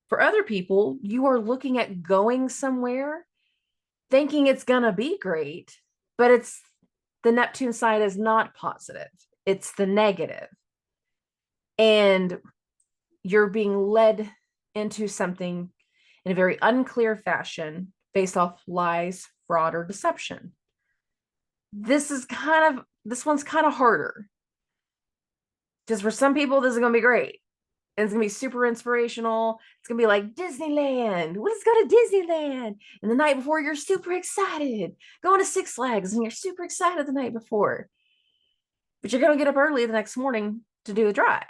For other people, you are looking at going somewhere thinking it's going to be great, but it's the Neptune side is not positive. It's the negative. And you're being led into something in a very unclear fashion based off lies, fraud, or deception. This one's kind of harder. Because for some people, this is going to be great. And it's going to be super inspirational. It's going to be like Disneyland. Let's go to Disneyland. And the night before, you're super excited. Going to Six Flags, and you're super excited the night before. But you're going to get up early the next morning to do the drive.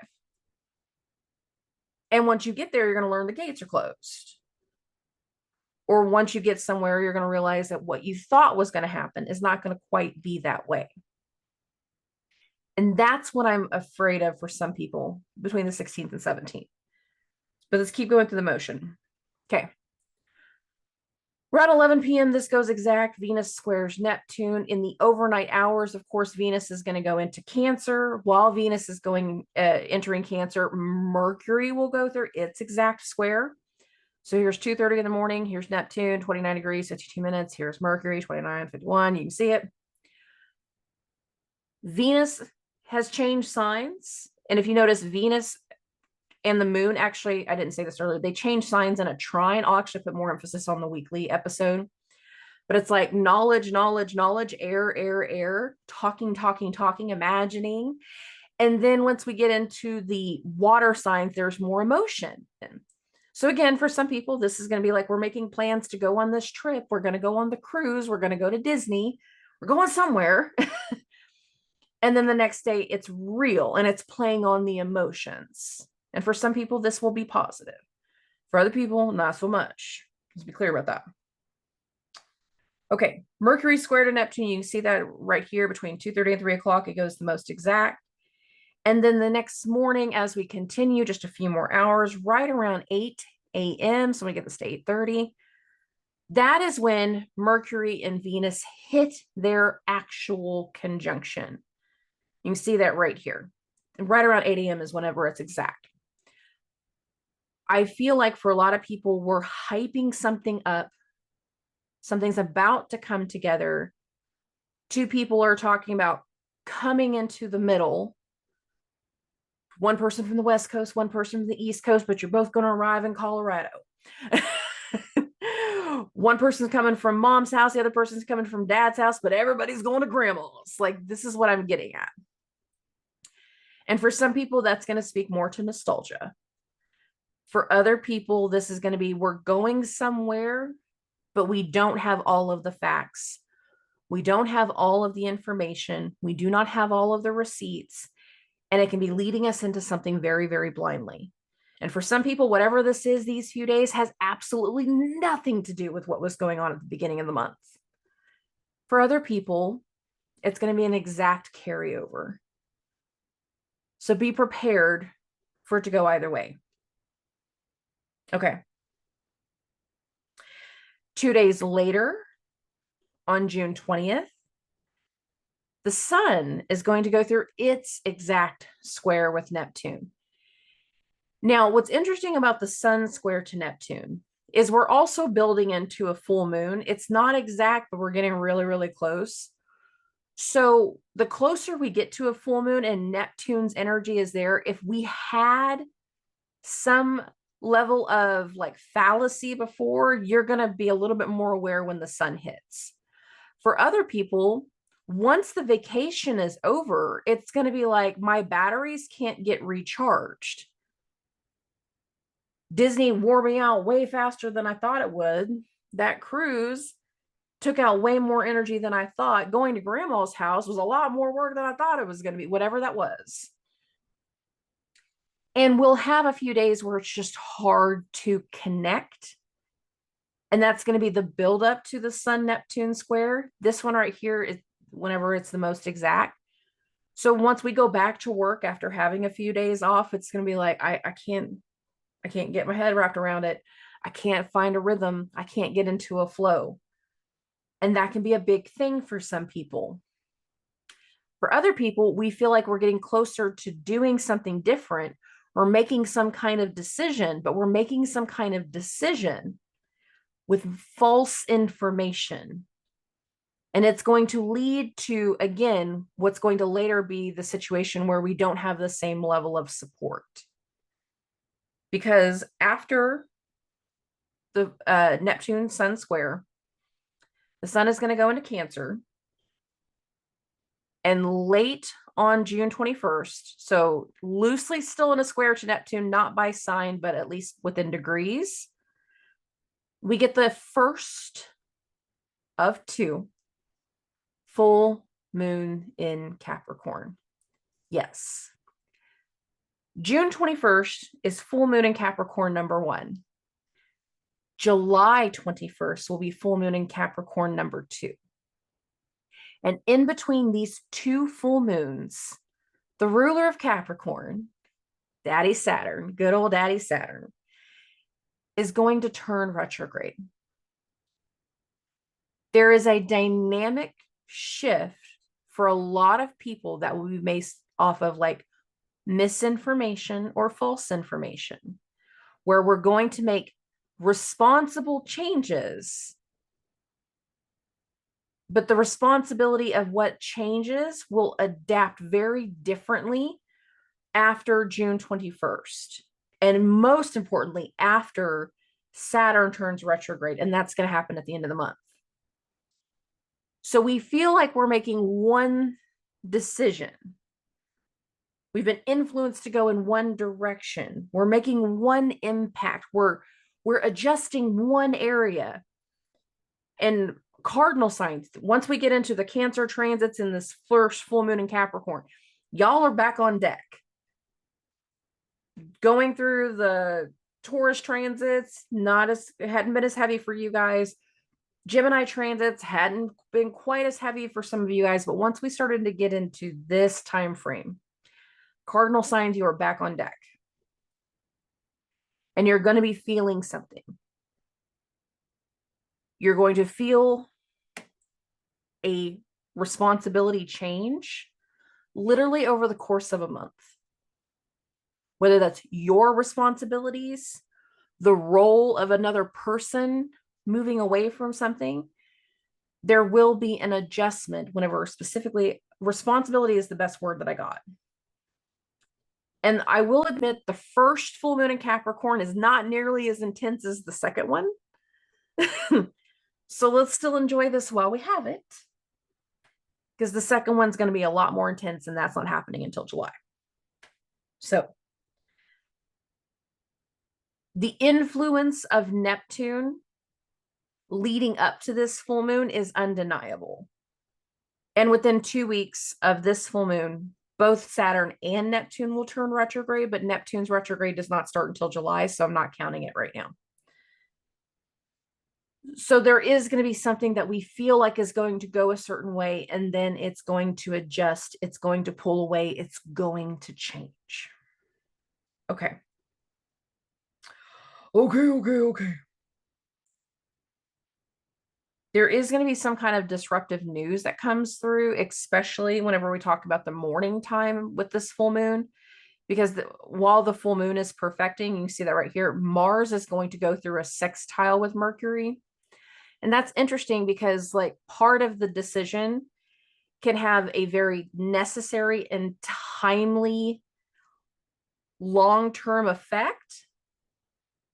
And once you get there, you're going to learn the gates are closed. Or once you get somewhere, you're going to realize that what you thought was going to happen is not going to quite be that way. And that's what I'm afraid of for some people between the 16th and 17th. But let's keep going through the motion. Okay. Around 11 p.m., this goes exact. Venus squares Neptune. In the overnight hours, of course, Venus is going to go into Cancer. While Venus is entering Cancer, Mercury will go through its exact square. So here's 2:30 in the morning. Here's Neptune, 29 degrees, 52 minutes. Here's Mercury, 29, 51. You can see it. Venus has changed signs. And if you notice, Venus and the moon, actually, I didn't say this earlier, they change signs in a trine. I'll actually put more emphasis on the weekly episode. But it's like knowledge, knowledge, knowledge, air, air, air, talking, talking, talking, imagining. And then once we get into the water signs, there's more emotion. So again, for some people, this is going to be like, we're making plans to go on this trip. We're going to go on the cruise. We're going to go to Disney. We're going somewhere. And then the next day, it's real and it's playing on the emotions. And for some people, this will be positive. For other people, not so much. Let's be clear about that. Okay, Mercury square to Neptune. You can see that right here between 2:30 and 3 o'clock. It goes the most exact. And then the next morning, as we continue, just a few more hours, right around 8 a.m. So we get this to 8:30. That is when Mercury and Venus hit their actual conjunction. You can see that right here. And right around 8 a.m. is whenever it's exact. I feel like for a lot of people, we're hyping something up. Something's about to come together. Two people are talking about coming into the middle. One person from the West Coast, one person from the East Coast, but you're both going to arrive in Colorado. One person's coming from mom's house, the other person's coming from dad's house, but everybody's going to grandma's. Like, this is what I'm getting at. And for some people, that's going to speak more to nostalgia. For other people, this is going to be, we're going somewhere, but we don't have all of the facts. We don't have all of the information. We do not have all of the receipts. And it can be leading us into something very, very blindly. And for some people, whatever this is, these few days has absolutely nothing to do with what was going on at the beginning of the month. For other people, it's going to be an exact carryover. So be prepared for it to go either way. Okay. 2 days later, on June 20th, the sun is going to go through its exact square with Neptune. Now, what's interesting about the sun square to Neptune is we're also building into a full moon. It's not exact, but we're getting really, really close. So the closer we get to a full moon and Neptune's energy is there, if we had some level of like fallacy before, you're going to be a little bit more aware when the sun hits. For other people, once the vacation is over, it's going to be like, my batteries can't get recharged. Disney wore me out way faster than I thought it would. That cruise took out way more energy than I thought. Going to grandma's house was a lot more work than I thought it was going to be, whatever that was. And we'll have a few days where it's just hard to connect. And that's going to be the buildup to the Sun Neptune square. This one right here is whenever it's the most exact. So once we go back to work after having a few days off, it's going to be like, I can't get my head wrapped around it. I can't find a rhythm. I can't get into a flow. And that can be a big thing for some people. For other people, we feel like we're getting closer to doing something different or making some kind of decision, but we're making some kind of decision with false information. And it's going to lead to, again, what's going to later be the situation where we don't have the same level of support. Because after the Neptune Sun square, the sun is going to go into Cancer. And late on June 21st, so loosely still in a square to Neptune, not by sign, but at least within degrees, we get the first of two full moon in Capricorn. Yes. June 21st is full moon in Capricorn number 1. July 21st will be full moon in Capricorn number 2. And in between these two full moons, the ruler of Capricorn, Daddy Saturn, good old Daddy Saturn, is going to turn retrograde. There is a dynamic shift for a lot of people that will be based off of like misinformation or false information, where we're going to make responsible changes, but the responsibility of what changes will adapt very differently after June 21st. And most importantly, after Saturn turns retrograde, and that's going to happen at the end of the month. So we feel like we're making one decision. We've been influenced to go in one direction. We're making one impact. We're adjusting one area. And cardinal signs, once we get into the Cancer transits in this first full moon in Capricorn, y'all are back on deck. Going through the Taurus transits, it hadn't been as heavy for you guys. Gemini transits hadn't been quite as heavy for some of you guys, but once we started to get into this time frame, cardinal signs, you are back on deck. And you're going to be feeling something. You're going to feel a responsibility change literally over the course of a month. Whether that's your there will be an adjustment whenever, specifically, responsibility is the best word that I got. And I will admit the first full moon in Capricorn is not nearly as intense as the second one. So let's still enjoy this while we have it, because the second one's going to be a lot more intense, and that's not happening until July. So the influence of Neptune leading up to this full moon is undeniable. And within 2 weeks of this full moon, both Saturn and Neptune will turn retrograde, but Neptune's retrograde does not start until July, so I'm not counting it right now. So there is going to be something that we feel like is going to go a certain way, and then it's going to adjust, it's going to pull away, it's going to change. Okay. Okay. There is going to be some kind of disruptive news that comes through, especially whenever we talk about the morning time with this full moon, because while the full moon is perfecting, you see that right here, Mars is going to go through a sextile with Mercury. And that's interesting because, like, part of the decision can have a very necessary and timely long-term effect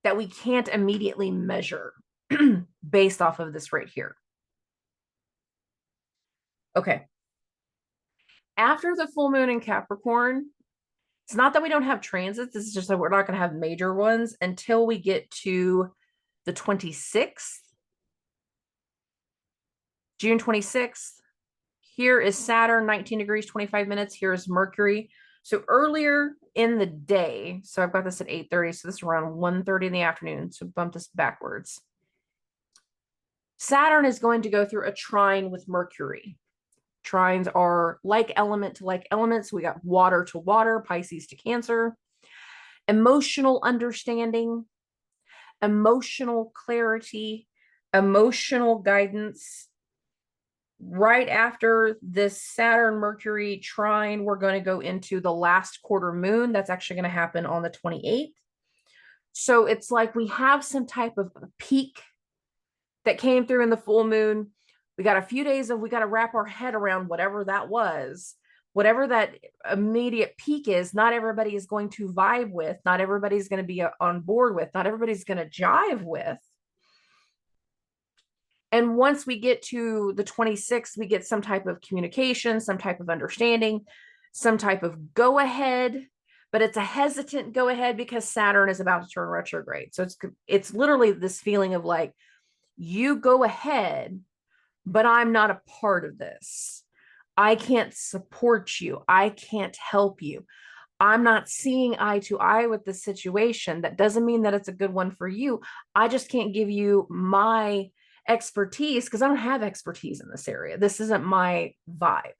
that we can't immediately measure based off of this right here. Okay. After the full moon in Capricorn, it's not that we don't have transits, it's just that we're not going to have major ones until we get to the 26th. June 26th. Here is Saturn, 19 degrees, 25 minutes. Here is Mercury. So earlier in the day, so I've got this at 8:30, so this is around 1:30 in the afternoon. So bump this backwards. Saturn is going to go through a trine with Mercury. Trines are like element to like element. So we got water to water, Pisces to Cancer, emotional understanding, emotional clarity, emotional guidance. Right after this Saturn Mercury trine, we're going to go into the last quarter moon. That's actually going to happen on the 28th. So it's like we have some type of peak that came through in the full moon. We got a few days of, we got to wrap our head around whatever that was, whatever that immediate peak is. Not everybody is going to vibe with, not everybody's going to be on board with, not everybody's going to jive with. And once we get to the 26th, we get some type of communication, some type of understanding, some type of go ahead, but it's a hesitant go ahead because Saturn is about to turn retrograde. So it's literally this feeling of like, you go ahead, but I'm not a part of this. I can't support you. I can't help you. I'm not seeing eye to eye with the situation. That doesn't mean that it's a good one for you. I just can't give you my expertise because I don't have expertise in this area. This isn't my vibe.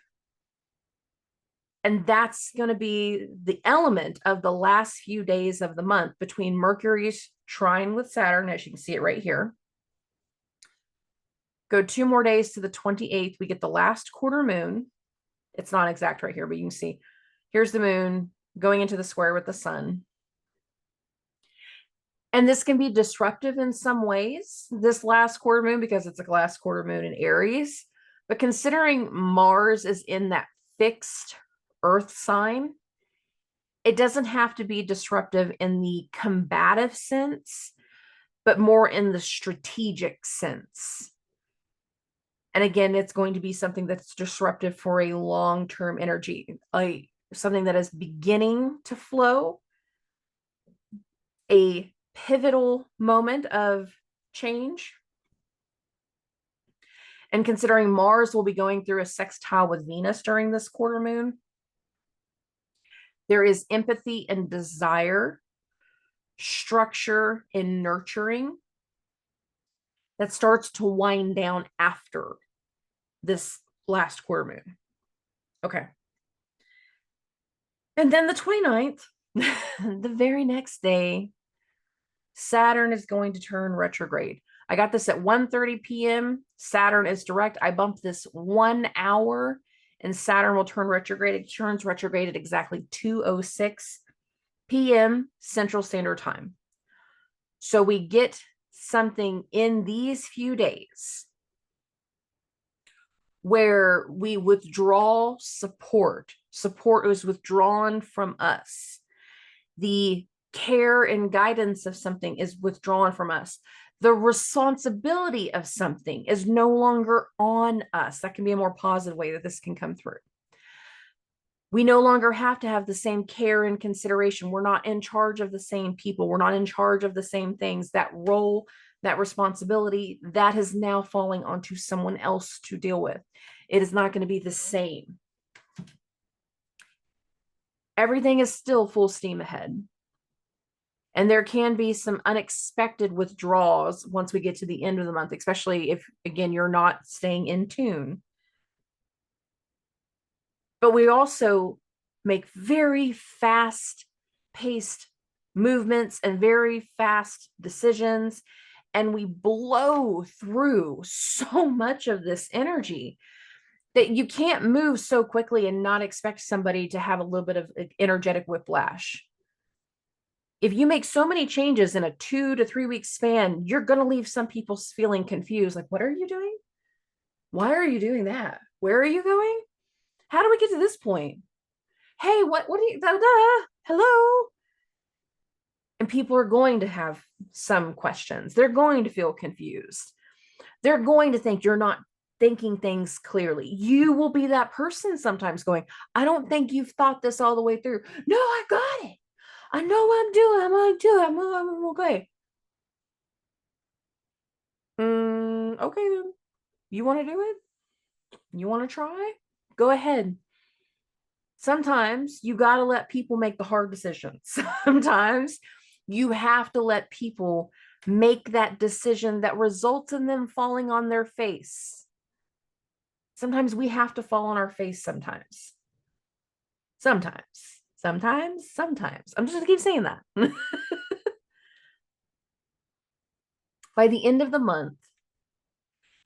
And that's going to be the element of the last few days of the month between Mercury's trine with Saturn, as you can see it right here. Go 2 more days to the 28th. We get the last quarter moon. It's not exact right here, but you can see here's the moon going into the square with the sun. And this can be disruptive in some ways, this last quarter moon, because it's a last quarter moon in Aries. But considering Mars is in that fixed Earth sign, it doesn't have to be disruptive in the combative sense, but more in the strategic sense. And again, it's going to be something that's disruptive for a long-term energy, like something that is beginning to flow, a pivotal moment of change. And considering Mars will be going through a sextile with Venus during this quarter moon, there is empathy and desire, structure and nurturing that starts to wind down after this last quarter moon. Okay. And then the 29th, the very next day, Saturn is going to turn retrograde. I got this at 1:30 p.m. Saturn is direct. I bumped this 1 hour and Saturn will turn retrograde. It turns retrograde at exactly 2:06 p.m. Central Standard Time. So we get something in these few days where we withdraw support. Support is withdrawn from us. The care and guidance of something is withdrawn from us. The responsibility of something is no longer on us. That can be a more positive way that this can come through. We no longer have to have the same care and consideration. We're not in charge of the same people. We're not in charge of the same things. That role, that responsibility, that is now falling onto someone else to deal with. It is not going to be the same. Everything is still full steam ahead. And there can be some unexpected withdrawals once we get to the end of the month, especially if, again, you're not staying in tune. But we also make very fast-paced movements and very fast decisions, and we blow through so much of this energy that you can't move so quickly and not expect somebody to have a little bit of energetic whiplash. If you make so many changes in a 2 to 3 week span, you're going to leave some people feeling confused. Like, what are you doing? Why are you doing that? Where are you going? How do we get to this point? Hey, what are you, hello? And people are going to have some questions. They're going to feel confused. They're going to think you're not thinking things clearly. You will be that person sometimes going, I don't think you've thought this all the way through. No, I got it. I know what I'm doing. I'm going to do it. I'm okay. Okay, then. You want to do it? You want to try? Go ahead. Sometimes you got to let people make the hard decisions. Sometimes you have to let people make that decision that results in them falling on their face. Sometimes we have to fall on our face sometimes. Sometimes. I'm just going to keep saying that. By the end of the month,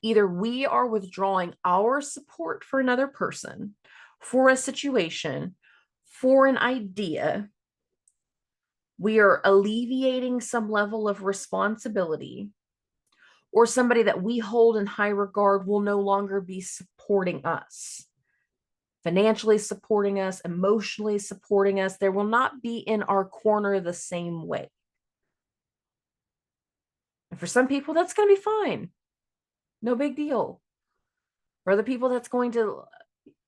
either we are withdrawing our support for another person, for a situation, for an idea. We are alleviating some level of responsibility, or somebody that we hold in high regard will no longer be supporting us, financially supporting us, emotionally supporting us. They will not be in our corner the same way. And for some people, that's going to be fine. No big deal. For other people, that's going to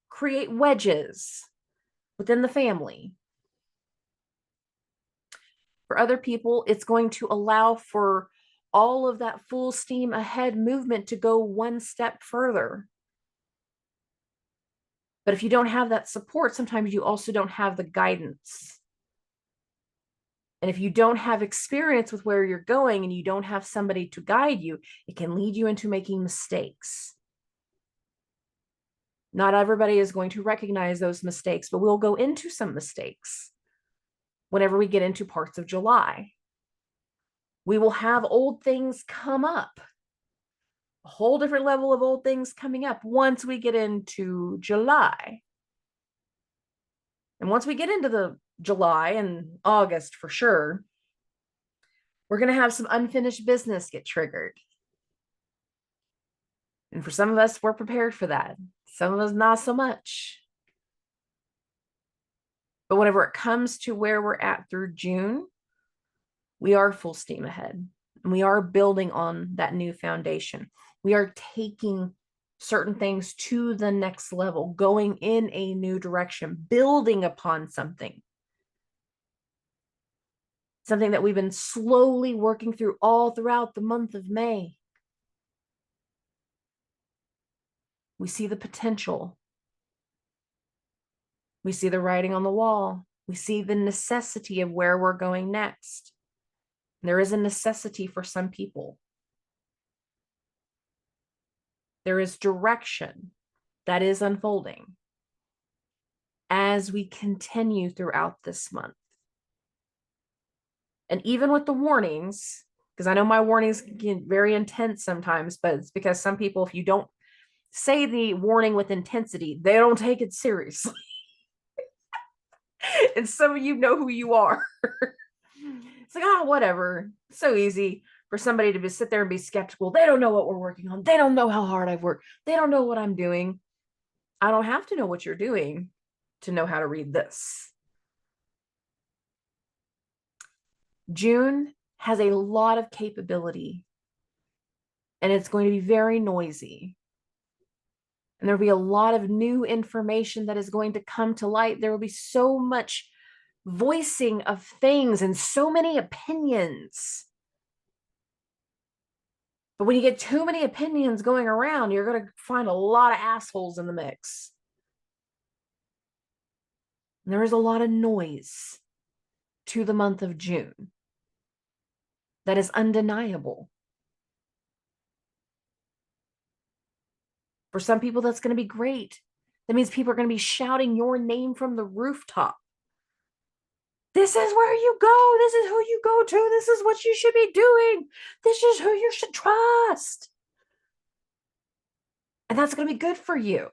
create wedges within the family. For other people, it's going to allow for all of that full steam ahead movement to go one step further. But if you don't have that support, sometimes you also don't have the guidance. And if you don't have experience with where you're going and you don't have somebody to guide you, it can lead you into making mistakes. Not everybody is going to recognize those mistakes, but we'll go into some mistakes whenever we get into parts of July. We will have old things come up, a whole different level of old things coming up once we get into July. And once we get into the July and August for sure, we're going to have some unfinished business get triggered. And for some of us, we're prepared for that. Some of us, not so much. But whenever it comes to where we're at through June, we are full steam ahead. And we are building on that new foundation. We are taking certain things to the next level, going in a new direction, building upon something. Something that we've been slowly working through all throughout the month of May. We see the potential. We see the writing on the wall. We see the necessity of where we're going next. There is a necessity for some people. There is direction that is unfolding as we continue throughout this month. And even with the warnings, because I know my warnings get very intense sometimes, but it's because some people, if you don't say the warning with intensity, they don't take it seriously. And some of you know who you are. It's like, oh, whatever. So easy. for somebody to just sit there and be skeptical. They don't know what we're working on. They don't know how hard I've worked. They don't know what I'm doing. I don't have to know what you're doing to know how to read this. June has a lot of capability, and it's going to be very noisy. And there'll be a lot of new information that is going to come to light. There will be so much voicing of things and so many opinions. But when you get too many opinions going around, you're going to find a lot of assholes in the mix. And there is a lot of noise to the month of June that is undeniable. For some people, that's going to be great. That means people are going to be shouting your name from the rooftop. This is where you go. This is who you go to. This is what you should be doing. This is who you should trust. And that's going to be good for you.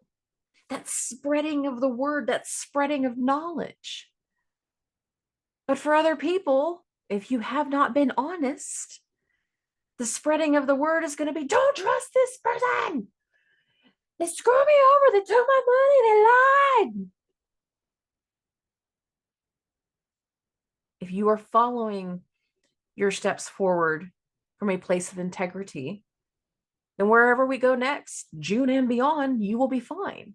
That spreading of the word, that spreading of knowledge. But for other people, if you have not been honest, the spreading of the word is going to be, don't trust this person. They screwed me over. They took my money. They lied. If you are following your steps forward from a place of integrity, then wherever we go next, June and beyond, you will be fine.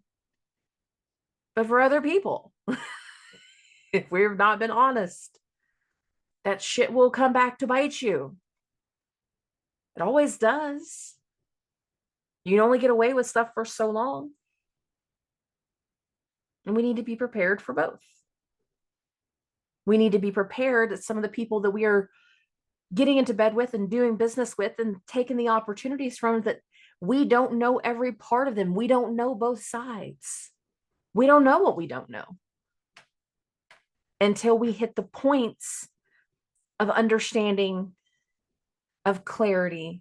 But for other people, if we've not been honest, that shit will come back to bite you. It always does. You can only get away with stuff for so long. And we need to be prepared for both. We need to be prepared that some of the people that we are getting into bed with and doing business with and taking the opportunities from, that we don't know every part of them. We don't know both sides. We don't know what we don't know until we hit the points of understanding, of clarity,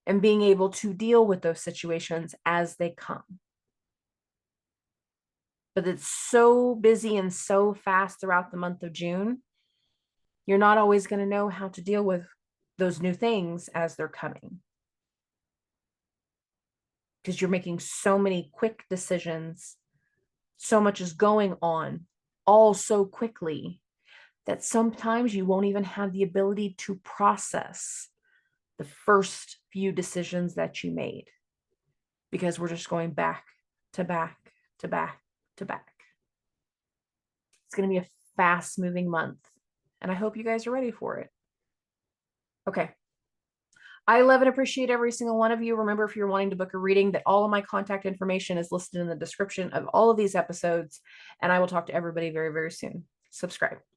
and being able to deal with those situations as they come. But it's so busy and so fast throughout the month of June, you're not always going to know how to deal with those new things as they're coming. Because you're making so many quick decisions. So much is going on all so quickly that sometimes you won't even have the ability to process the first few decisions that you made, because we're just going back to back to back to back. It's going to be a fast moving month, and I hope you guys are ready for it. Okay. I love and appreciate every single one of you. Remember, if you're wanting to book a reading, that all of my contact information is listed in the description of all of these episodes, and I will talk to everybody very, very soon. Subscribe.